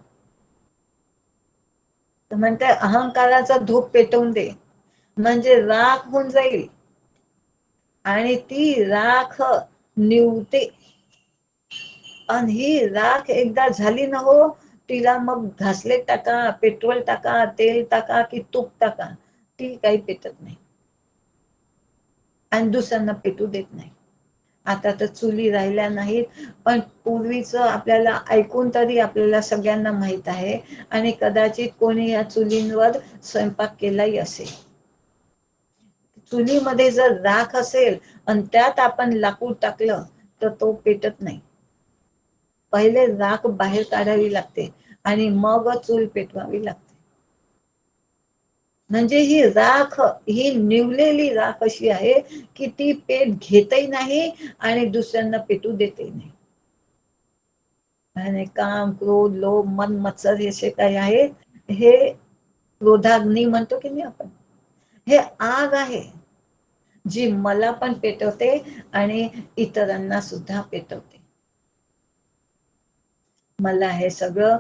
तर म्हणते अहंकाराचा धूप पेटवून दे, म्हणजे राख होऊन जाईल. आणि ती राख निवते, आणि ही राख एकदा झाली ना हो, तिला मग घासले टाका, पेट्रोल टाका, तेल टाका की तूप टाका, ती काही पेटत नाही आणि दुसऱ्यांना पेटू देत नाही. आता तर चुली राहिल्या नाहीत, पण पूर्वीच आपल्याला ऐकून तरी आपल्याला सगळ्यांना माहित आहे. आणि कदाचित कोणी या चुलींवर स्वयंपाक केलाही असेल. चुलीमध्ये जर राख असेल आणि त्यात आपण लाकूड टाकलं तर तो पेटत नाही. पहिले राख बाहेर काढावी लागते आणि मग चूल पेटवावी लागते. म्हणजे ही राख, ही निवलेली राख अशी आहे की ती पेट घेतही नाही आणि दुसऱ्यांना पेटू देतही नाही. आणि काम क्रोध लोभ मन मत्सर हे जे काही आहे, हे क्रोधाग्नी म्हणतो की नाही आपण, हे आग आहे जी मला पण पेटवते आणि इतरांना सुद्धा पेटवते. मला हे सगळं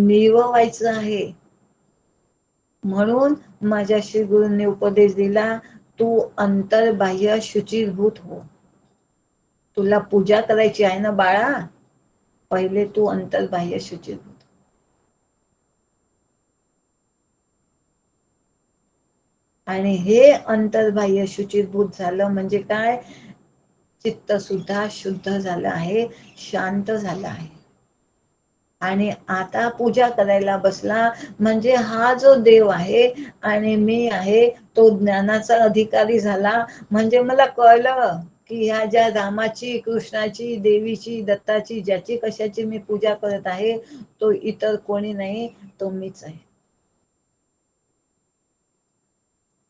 निववायचं आहे. म्हणून माझ्या श्री गुरूंनी उपदेश दिला, तू अंतर्बाह्य शुचिर्भूत हो. तुला पूजा करायची आहे ना बाळा, पहिले तू अंतर्बाह्य शुचिर्भूत. आणि हे अंतर्बाह्य शुचिर्भूत झालं म्हणजे काय? चित्त सुद्धा शुद्ध झालं आहे, शांत झालं आहे. आणि आता पूजा करायला बसला म्हणजे हा जो देव आहे आणि मी आहे तो ज्ञानाचा अधिकारी झाला. म्हणजे मला कळलं की ह्या ज्या रामाची, कृष्णाची, देवीची, दत्ताची, ज्याची कशाची मी पूजा करत आहे तो इतर कोणी नाही, तो मीच आहे.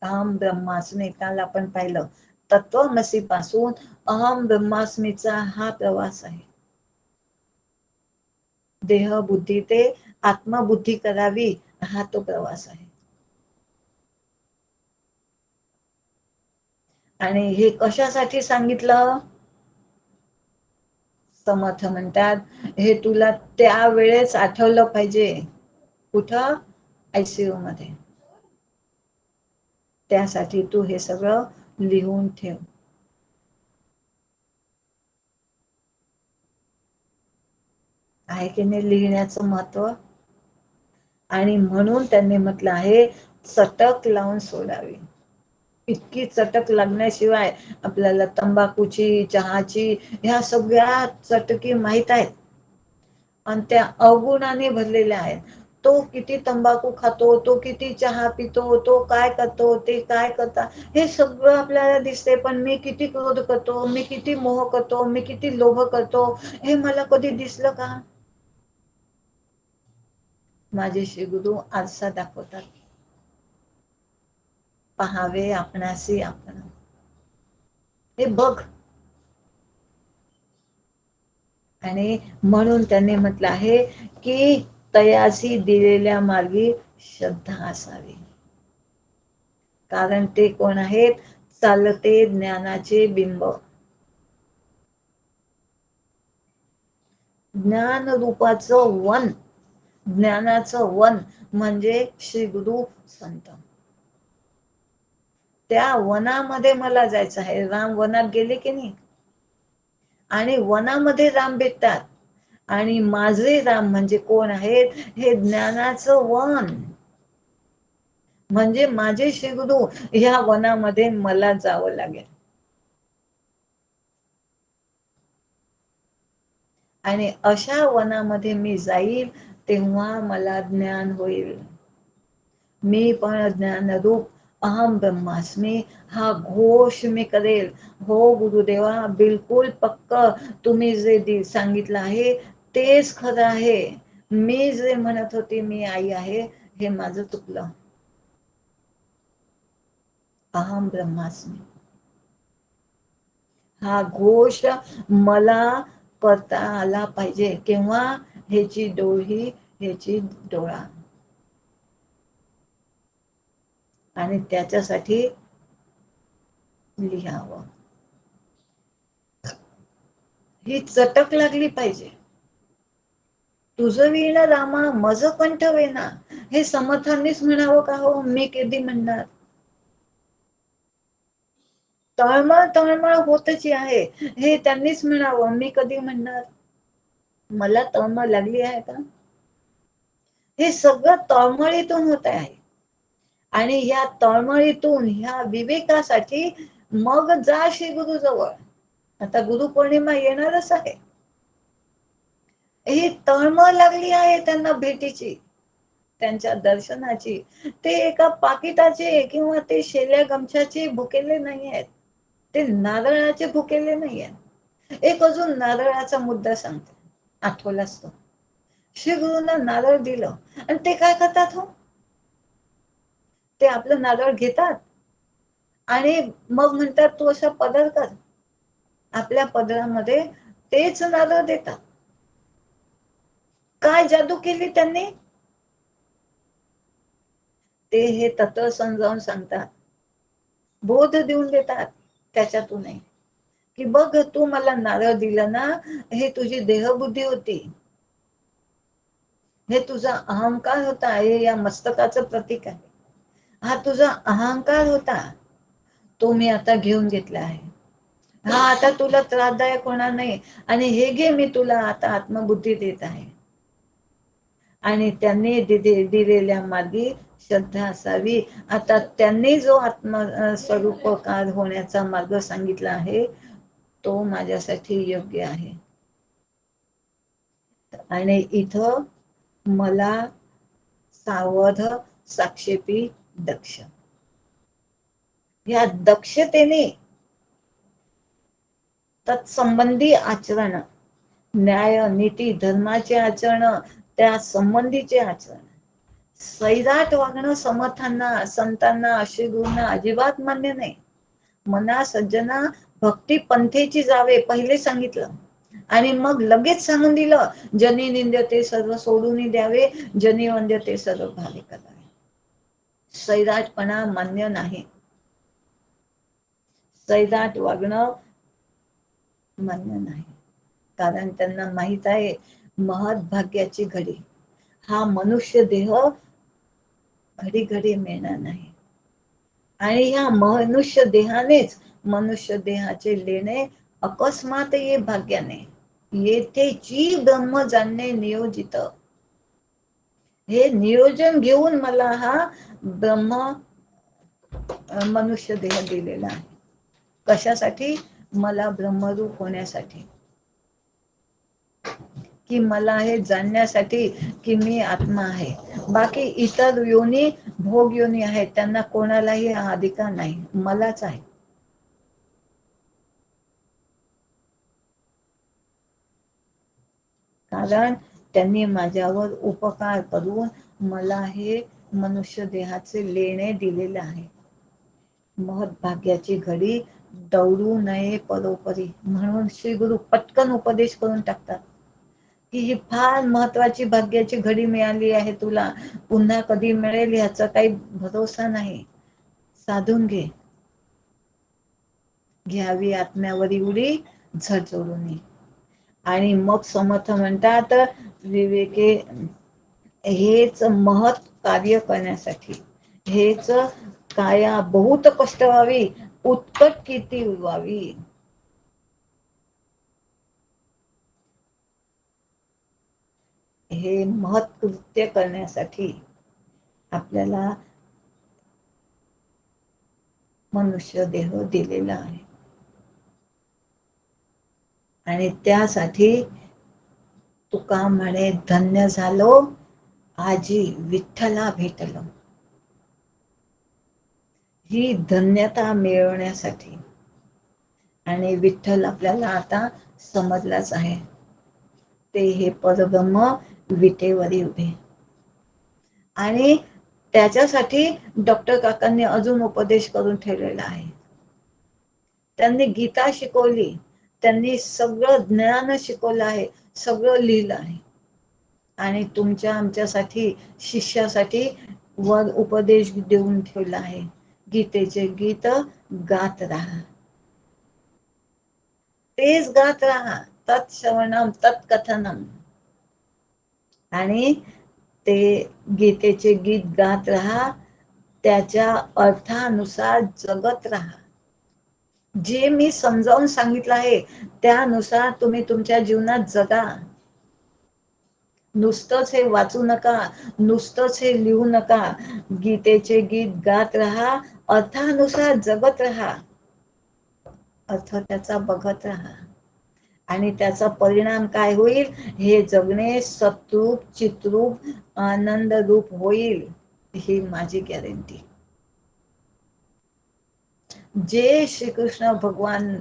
अहम ब्रह्मास्मी, काल आपण पाहिलं तत्वमसी पासून अहम ब्रह्मास्मीचा हा प्रवास आहे. देह बुद्धी ते आत्मबुद्धी करावी, हा तो प्रवास आहे. आणि हे कशासाठी सांगितलं? समर्थ म्हणतात हे तुला त्यावेळेस आठवलं पाहिजे. कुठं? ICU मध्ये. त्यासाठी तू हे सगळं लिहून ठेव. आहे की नाही लिहिण्याचं महत्व? आणि म्हणून त्यांनी म्हटलं आहे चटक लावून सोडावी. इतकी चटक लागण्याशिवाय आपल्याला तंबाखूची, चहाची, ह्या सगळ्या चटकी माहित आहेत आणि त्या अवगुणाने भरलेल्या आहेत. तो किती तंबाखू खातो, तो किती चहा पितो, तो काय करतो, ते काय करता, हे सगळं आपल्याला दिसते. पण मी किती क्रोध करतो, मी किती मोह करतो, मी किती लोभ करतो, हे मला कधी दिसलं का? माझे श्री गुरु आरसा दाखवतात. पहावे आपणासी आपण. हे बघ. आणि म्हणून त्यांनी म्हटलं आहे की तयासी दिलेल्या मार्गी श्रद्धा असावी. कारण ते कोण आहेत? चालते ज्ञानाचे बिंब. ज्ञान रूपाचं वन, ज्ञानाचं वन म्हणजे श्री गुरु संत. त्या वनामध्ये मला जायचं आहे. राम वनात गेले की नाही? आणि वनामध्ये राम भेटतात. आणि माझे राम म्हणजे कोण आहेत? हे ज्ञानाचं वन. म्हणजे माझे श्री गुरु ह्या वनामध्ये मला जावं लागेल. आणि अशा वनामध्ये मी जाईल तेव्हा मला ज्ञान होईल. मी पण ज्ञानरूप अहम ब्रह्मास्मी हा घोष मी करेल. हो गुरुदेवा, बिलकुल पक्क तुम्ही जे सांगितलं आहे तेच खरं आहे. मी जे म्हणत होती मी आई आहे, हे माझं चुकलं. अहम ब्रह्मास्मी हा घोष मला करता आला पाहिजे. केव्हा? ह्याची डोळी, ह्याची डोळा. आणि त्याच्यासाठी लिहावं. ही चटक लागली पाहिजे. तुझं विण रामा मज कंठ वेना, हे समर्थांनीच म्हणावं का हो? मी कधी म्हणणार? तळमळ तळमळ होतची आहे, हे त्यांनीच म्हणावं. मी कधी म्हणणार? मला तळमळ लागली आहे का? हे सगळं तळमळीतून होत आहे. आणि ह्या तळमळीतून, ह्या विवेकासाठी मग जा श्री गुरु जवळ. आता गुरुपौर्णिमा येणारच आहे. ही तळमळ लागली आहे त्यांना भेटीची, त्यांच्या दर्शनाची. ते एका पाकिटाचे किंवा ते शेल्या गमछाचे भुकेले नाही आहेत. ते नारळाचे भुकेले नाही आहेत. एक अजून नारळाचा मुद्दा सांगते, आठवलाच तो. श्री गुरुंना नारळ दिलं आणि ते काय करतात हो? ते आपलं नारळ घेतात आणि मग म्हणतात तू असा पदर कर. आपल्या पदरामध्ये तेच नारळ देतात. काय जादू केली त्यांनी? ते हे तत्व समजावून सांगतात, बोध देऊन देतात त्याच्यातूनही, की बघ तू मला नारळ दिला ना, हे तुझी देहबुद्धी होती, हे तुझा अहंकार होता, हे या मस्तकाचं प्रतीक आहे. हा तुझा अहंकार होता, तो मी आता घेऊन घेतला आहे. हा आता तुला त्रासदायक होणार नाही. आणि हे घे, मी तुला आता आत्मबुद्धी देत आहे. आणि त्यांनी दिलेल्या मार्गी श्रद्धा असावी. आता त्यांनी जो आत्मस्वरूपकार होण्याचा मार्ग सांगितला आहे तो माझ्यासाठी योग्य आहे. आणि इथं मला सावध, साक्षेपी, दक्ष, या दक्षतेने तत्संबंधी आचरण, न्याय नीती धर्माचे आचरण, त्या संबंधीचे आचरण. सैराट वागणं समर्थांना संतांना अशी गुरूंना अजिबात मान्य नाही. मना सज्जना भक्ती पंथेची जावे पहिले सांगितलं आणि मग लगेच सांगून दिलं, जनी निंद्यते सर्व सोडून द्यावे, जनी वंद्यते सर्व भावे करावे. सैराटपणा मान्य नाही. सैराट वागणं मान्य नाही. कारण त्यांना माहित आहे महत् भाग्याची घडी. हा मनुष्य देह घडी घडी मिळणार नाही. आणि ह्या मनुष्य देहानेच मनुष्य देहाचे लेणे अकस्मात ये भाग्याने येथे जी ब्रह्म जाणणे नियोजित. हे नियोजन घेऊन मला हा ब्रह्म मनुष्य देह दिलेला आहे. कशासाठी? मला ब्रह्मरूप होण्यासाठी, की मला हे जाणण्यासाठी की मी आत्मा आहे. बाकी इतर योनी भोग योनी आहेत, त्यांना कोणालाही हा अधिकार नाही, मलाच आहे. कारण त्यांनी माझ्यावर उपकार करून मला हे मनुष्य देहाचे लेणे दिलेले आहे. महत्भाग्याची घडी दौडू नये परोपरी, म्हणून श्री गुरु पटकन उपदेश करून टाकतात की ही फार महत्वाची भाग्याची घडी मिळाली आहे तुला, पुन्हा कधी मिळेल याचा काही भरोसा नाही, साधून घे. घ्यावी आत्म्यावरी उडी झडझडून. आणि मग समर्थ म्हणतात विवेके हेच महत् कार्य करण्यासाठी, हेच काया बहुत कष्ट व्हावी उत्कट कीर्ती व्हावी. हे महत् कृत्य करण्यासाठी आपल्याला मनुष्य देह दिलेला आहे. आणि त्यासाठी तुका म्हणे धन्य झालो आजी विठ्ठला भेटलो. ही धन्यता मिळवण्यासाठी. आणि विठ्ठल आपल्याला आता समजलाच आहे, ते हे परब्रह्म विटेवरी उभे. आणि त्याच्यासाठी डॉक्टर काकांनी अजून उपदेश करून ठेवलेला आहे. त्यांनी गीता शिकवली, त्यांनी सगळं ज्ञान शिकवलं आहे, सगळं लिहिलं आहे. आणि तुमच्या आमच्यासाठी शिष्यासाठी वर उपदेश देऊन ठेवला आहे, गीतेचे गीत गात राहा. तेच गात राहा, तत्श्रवणम तत्कथनम. आणि ते गीतेचे गीत गात राहा, त्याच्या अर्थानुसार जगत राहा. जे मी समजावून सांगितलं आहे त्यानुसार तुम्ही तुमच्या जीवनात जगा. नुसतंच हे वाचू नका, नुसतंच हे लिहू नका. गीतेचे गीत गात राहा, अर्थानुसार जगत राहा, अर्थ त्याचा बघत राहा. आणि त्याचा परिणाम काय होईल? हे जगणे सतरूप चित्रूप आनंद रूप होईल, ही माझी गॅरंटी. जे श्रीकृष्ण भगवान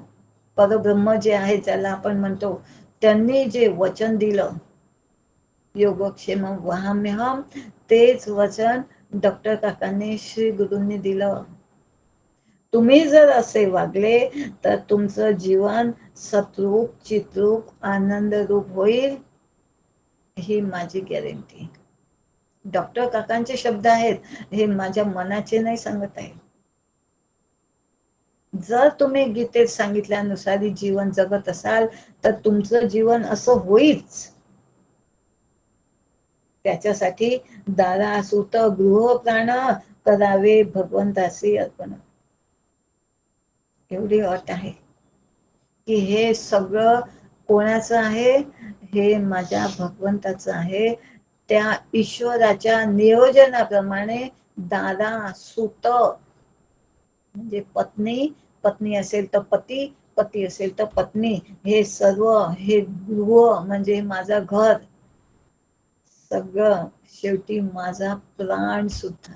परब्रह्म जे आहे ज्याला आपण म्हणतो, त्यांनी जे वचन दिलं योगक्षेम वहाम्यहम, तेच वचन डॉक्टर काकांनी श्री गुरूंनी दिलं. तुम्ही जर असे वागले तर तुमचं जीवन सतरूप चित्रूप आनंद रूप होईल, ही माझी गॅरंटी. डॉक्टर काकांचे शब्द आहेत, हे माझ्या मनाचे नाही सांगत आहे. जर तुम्ही गीतेत सांगितल्यानुसार जीवन जगत असाल तर तुमचं जीवन असं होईच. त्याच्यासाठी दारा सुत गृह प्राण करावे भगवंतासी अर्पण. एवढी अट आहे की हे सगळं कोणाचं आहे? हे माझ्या भगवंताचं आहे. त्या ईश्वराच्या नियोजनाप्रमाणे दारा सुत म्हणजे पत्नी, पत्नी असेल तर पती, पती असेल तर पत्नी, हे सर्व, हे गृह म्हणजे माझं घर, सगळं शेवटी माझा प्राण सुद्धा,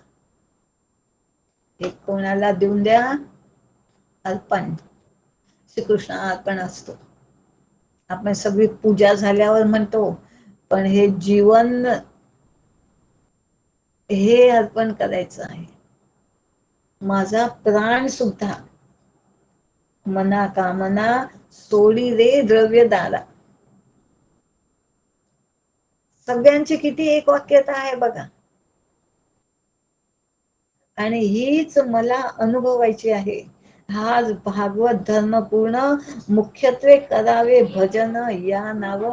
हे कोणाला देऊन द्या? अर्पण. श्रीकृष्ण अर्पण असतो. आपण सगळी पूजा झाल्यावर म्हणतो, पण हे जीवन हे अर्पण करायचं आहे. माझा प्राण सुद्धा मना कामना सोडी रे द्रव्य दारा. सगळ्यांची किती एक वाक्यता आहे बघा. आणि हीच मला अनुभवायची आहे. हाच भागवत धर्म पूर्ण मुख्यत्वे करावे भजन या नाव.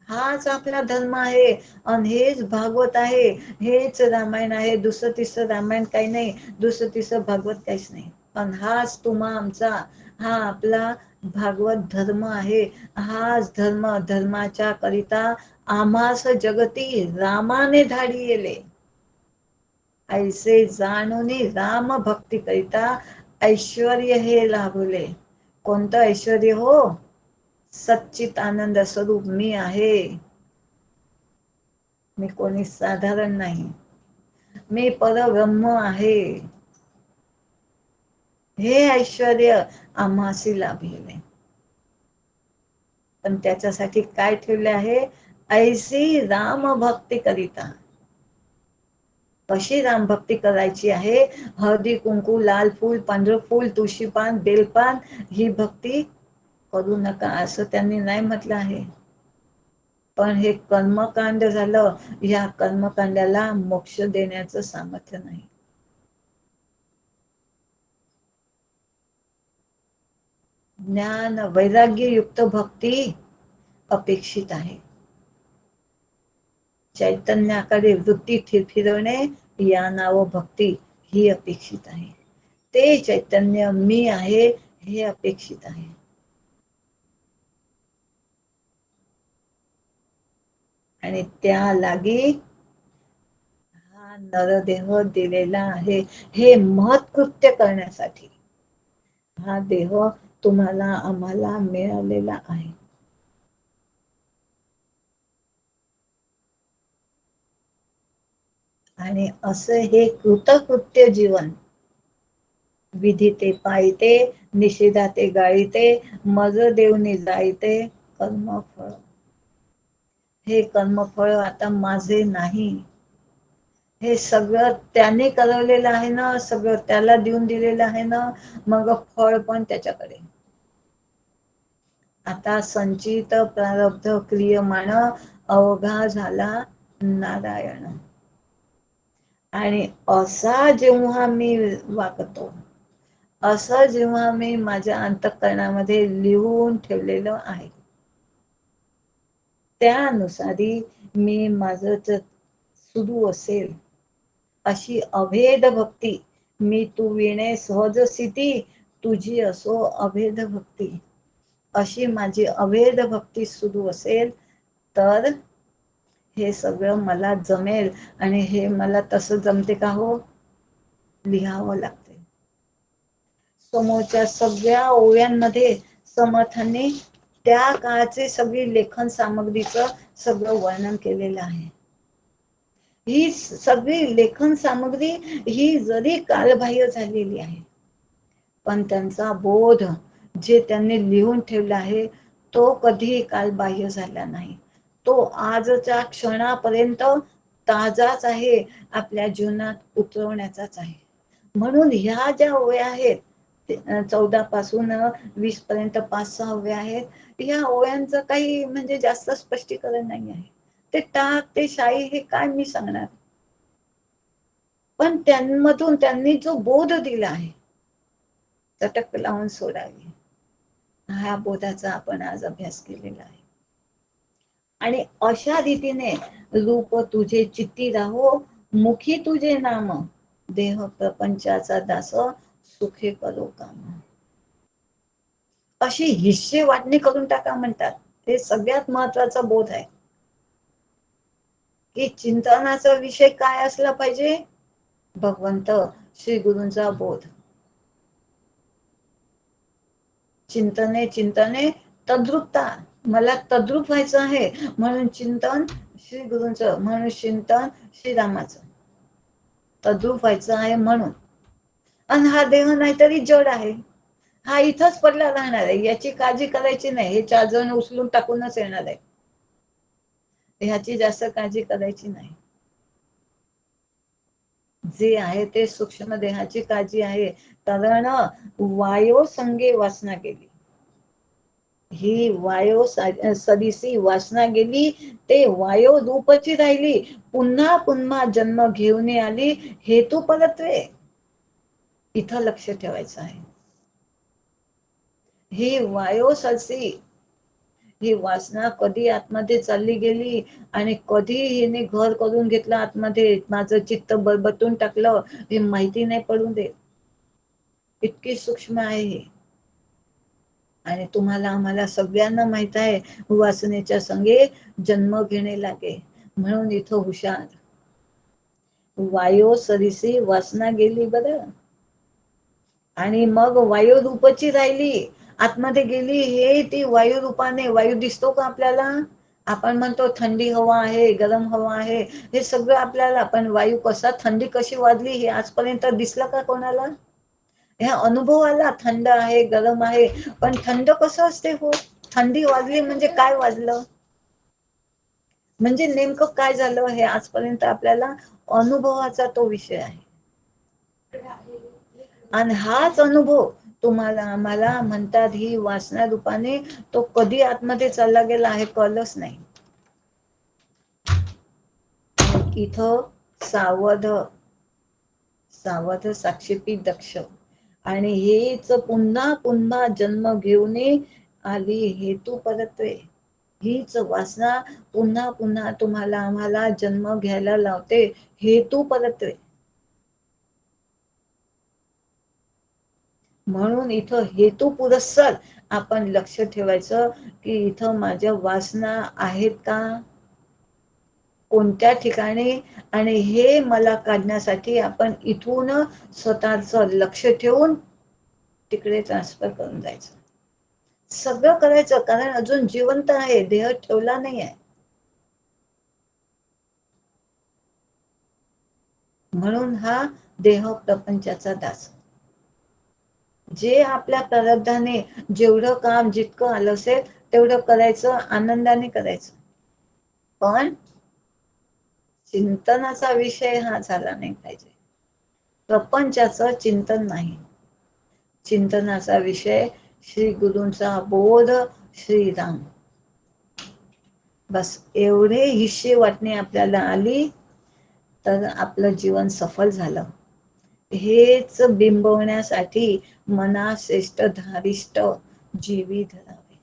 हाच आपला धर्म आहे आणि हेच भागवत आहे, हेच रामायण आहे. दुसरं तिसरं रामायण काही नाही, दुसरं तिसरं भागवत काहीच नाही. पण हाच तुम्हा आमचा, हा आपला भागवत धर्म आहे. हाच धर्म, धर्माच्या करिता आम्हास जगती रामाने धाडी येले. ऐसे जाणूनी राम भक्ती करिता ऐश्वर हे लाभले. कोणतं ऐश्वर हो? सच्चित आनंद स्वरूप मी आहे. मी कोणी साधारण नाही, मी परब्रह्म आहे. हे ऐश्वर आम्हासी लाभले. पण त्याच्यासाठी काय ठेवले आहे? ऐसी राम भक्ती करिता. कशी राम भक्ती करायची आहे? हळदी कुंकू, लाल फूल, पांढरं फूल, तुळशीपान, बेलपान ही भक्ती करू नका असं त्यांनी नाही म्हटलं आहे. पण हे कर्मकांड झालं, या कर्मकांडाला मोक्ष देण्याचं सामर्थ्य नाही. ज्ञान वैराग्य युक्त भक्ती अपेक्षित आहे. चैतन्याकडे वृत्ती फिरवणे या नाव भक्ती ही अपेक्षित आहे. ते चैतन्य मी आहे हे अपेक्षित आहे. आणि त्या लागी हा नरदेह दिलेला आहे, हे महत्कृत्य करण्यासाठी हा देह तुम्हाला आम्हाला मिळालेला आहे. आणि असं हे कृतकृत्य जीवन विधिते पायते, निषेधाते गाळीते, मज देवनी जायते कर्मफळ. हे कर्मफळ आता माझे नाही, हे सगळं त्याने करवलेलं आहे ना, सगळं त्याला देऊन दिलेलं आहे ना, मग फळ पण त्याच्याकडे. आता संचित प्रारब्ध क्रियमाण अवघा झाला नारायण. आणि असा जेव्हा मी वागतो, असं जेव्हा मी माझ्या अंतःकरणामध्ये लिहून ठेवलेलं आहे, त्यानुसारी मी माझं सुरू असेल अशी अभेद भक्ती. मी तू विणे सहज स्थिती, तुझी असो अभेद भक्ती. अशी माझी अभेद भक्ती सुरू असेल तर हे सगळं मला जमेल. आणि हे मला तसं जमते का हो? लिहावं लागते. समोरच्या सगळ्या ओव्यांमध्ये समर्थांनी त्या काळाचे सगळी लेखन सामग्रीचं सगळं वर्णन केलेलं आहे. ही सगळी लेखन सामग्री ही जरी कालबाह्य झालेली आहे, पण त्यांचा बोध जे त्यांनी लिहून ठेवला आहे तो कधीही कालबाह्य झाला नाही. तो आजच्या क्षणापर्यंत ताजाच आहे, आपल्या जीवनात उतरवण्याचाच आहे. म्हणून ह्या ज्या ओव्या आहेत, 14 पासून 20 पर्यंत 5-6 ओव्या आहेत, ह्या ओव्यांचं काही म्हणजे जास्त स्पष्टीकरण नाही आहे. ते टाक ते शाई हे काय मी सांगणार. पण त्यांमधून त्यांनी जो बोध दिला आहे, चटक लावून सोडावी, ह्या बोधाचा आपण आज अभ्यास केलेला आहे. आणि अशा रीतीने रूप तुझे चित्ती राहो, मुखी तुझे नाम, देह प्रपंचाचा दास, सुखे करो काम. अशी हिस्से वाटणी करून टाका म्हणतात. हे सगळ्यात महत्वाचा बोध आहे की चिंतनाचा विषय काय असला पाहिजे? भगवंत श्री गुरूंचा बोध. चिंतने चिंतने तद्रुपता. मला तद्रुप व्हायचं आहे म्हणून चिंतन श्री गुरूंचं, म्हणून चिंतन श्रीरामाचं. तद्रुप व्हायचं आहे म्हणून. आणि हा देह नाहीतरी जड आहे, हा इथंच पडला राहणार आहे, याची काळजी करायची नाही. हे 4 जण उचलून टाकूनच येणार आहे, ह्याची जास्त काळजी करायची नाही. जे आहे ते सूक्ष्म देहाची काळजी आहे. कारण वायो संगे वासना गेली, ही वायो सदिसी वासना गेली, ते वायो रूपची राहिली. पुन्हा पुन्हा जन्म घेऊन आली, हेतू परत्वे. इथं लक्ष ठेवायचं आहे. ही वायो सदसी, ही वासना कधी आतमध्ये चालली गेली आणि कधी हिने घर करून घेतलं आतमध्ये, माझं चित्त बरबटून टाकलं, हे माहिती नाही पडून देत. इतकी सूक्ष्म आहे हे. आणि तुम्हाला आम्हाला सगळ्यांना माहित आहे, वासनेच्या संगे जन्म घेणे लागे. म्हणून इथं हुशार. वायो सरिसी वासना गेली बरं, आणि मग वायू रूपची राहिली, आतमध्ये गेली. हे ती वायू रूपाने, वायू दिसतो का आपल्याला? आपण म्हणतो थंडी हवा आहे, गरम हवा आहे, हे सगळं आपल्याला, पण वायू कसा, थंडी कशी वाजली हे आजपर्यंत दिसलं का कोणाला? ह्या अनुभव आला, थंड आहे, गरम आहे, पण थंड कसं असते हो? थंडी वाजली म्हणजे काय वाजलं, म्हणजे नेमकं काय झालं, हे आजपर्यंत आपल्याला अनुभवाचा तो विषय आहे. आणि हाच अनुभव तुम्हाला आम्हाला म्हणतात, ही वासना रूपाने तो कधी आतमध्ये चालला गेला हे कळलंच नाही. इथं सावध, सावध साक्षीपी दक्ष, आणि हेच पुन्हा पुन्हा जन्म घेऊन आली, हेतू परत्वे. हीच वासना पुन्हा पुन्हा तुम्हाला आम्हाला जन्म घ्यायला लावते, हेतू परत्वे. म्हणून इथं हेतू पुरस्सर आपण लक्ष ठेवायचं, की इथं माझ्या वासना आहेत का, कोणत्या ठिकाणी, आणि हे मला काढण्यासाठी आपण इथून स्वतःचं लक्ष ठेवून तिकडे ट्रान्सफर करून जायचं. सगळं करायचं, कारण अजून जिवंत आहे, देह ठेवला नाही आहे. म्हणून हा देह प्रपंचाचा दास. जे आपल्या प्रारब्धाने जेवढं काम जितकं आलं असेल तेवढं करायचं, आनंदाने करायचं. पण चिंतनाचा विषय हा झाला नाही पाहिजे, प्रपंचाचं चिंतन नाही. चिंतनाचा विषय श्री गुरूंचा बोध, श्रीराम. बस एवढे हिस्से वाटणे आपल्याला आली तर आपलं जीवन सफल झालं. हेच बिंबवण्यासाठी मना श्रेष्ठ धारिष्ट जीवी धरावे.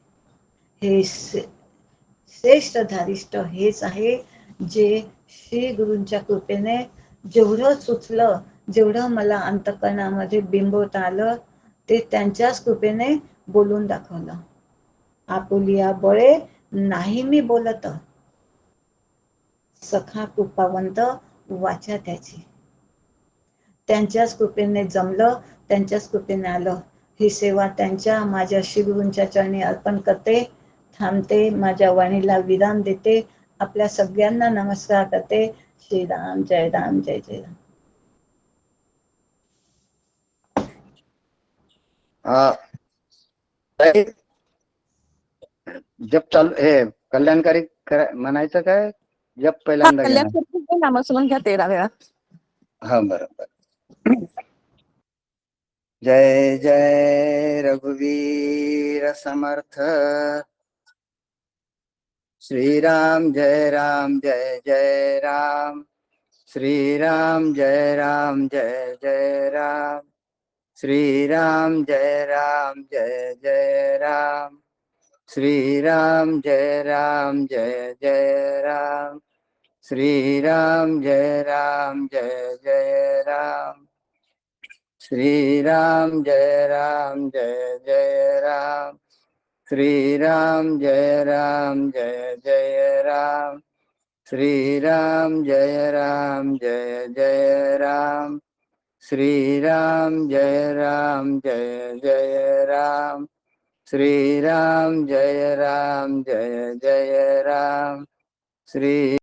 हे श्रेष्ठ धारिष्ट हेच आहे, जे श्री गुरूंच्या कृपेने जेवढं सुचलं, जेवढं मला अंतःकरणामध्ये बिंबवता आलं, ते त्यांच्याच कृपेने बोलून दाखवलं. आपुलिया बळे नाही मी बोलत, सखा कृपावंत वाचा त्याची. त्यांच्याच कृपेने जमलं, त्यांच्याच कृपेने आलं. ही सेवा त्यांच्या, माझ्या श्रीगुरूंच्या चरणी अर्पण करते, थांबते, माझ्या वाणीला विराम देते. आपल्या सगळ्यांना नमस्कार करते. श्रीराम, जय राम, जय जय राम. जप चालू, हे कल्याणकारी म्हणायचं काय? जप हा, पहिल्यांदा घेणार. कल्याण नामस्मरण घ्या 13 वेळा. हा, बरोबर. जय जय रघुवीर समर्थ, श्रीराम जय राम, जय जय राम, श्रीराम जय राम, जय जय राम, श्रीराम जय राम, जय जय राम, श्रीराम जय राम, जय जय राम, श्रीराम जय राम, जय जय राम, श्रीराम जय राम, जय जय राम, श्रीराम जय राम, जय जय राम, श्रीराम जय राम, जय जय राम, श्रीराम जय राम, जय जय राम, श्रीराम जय राम, जय जय राम, श्री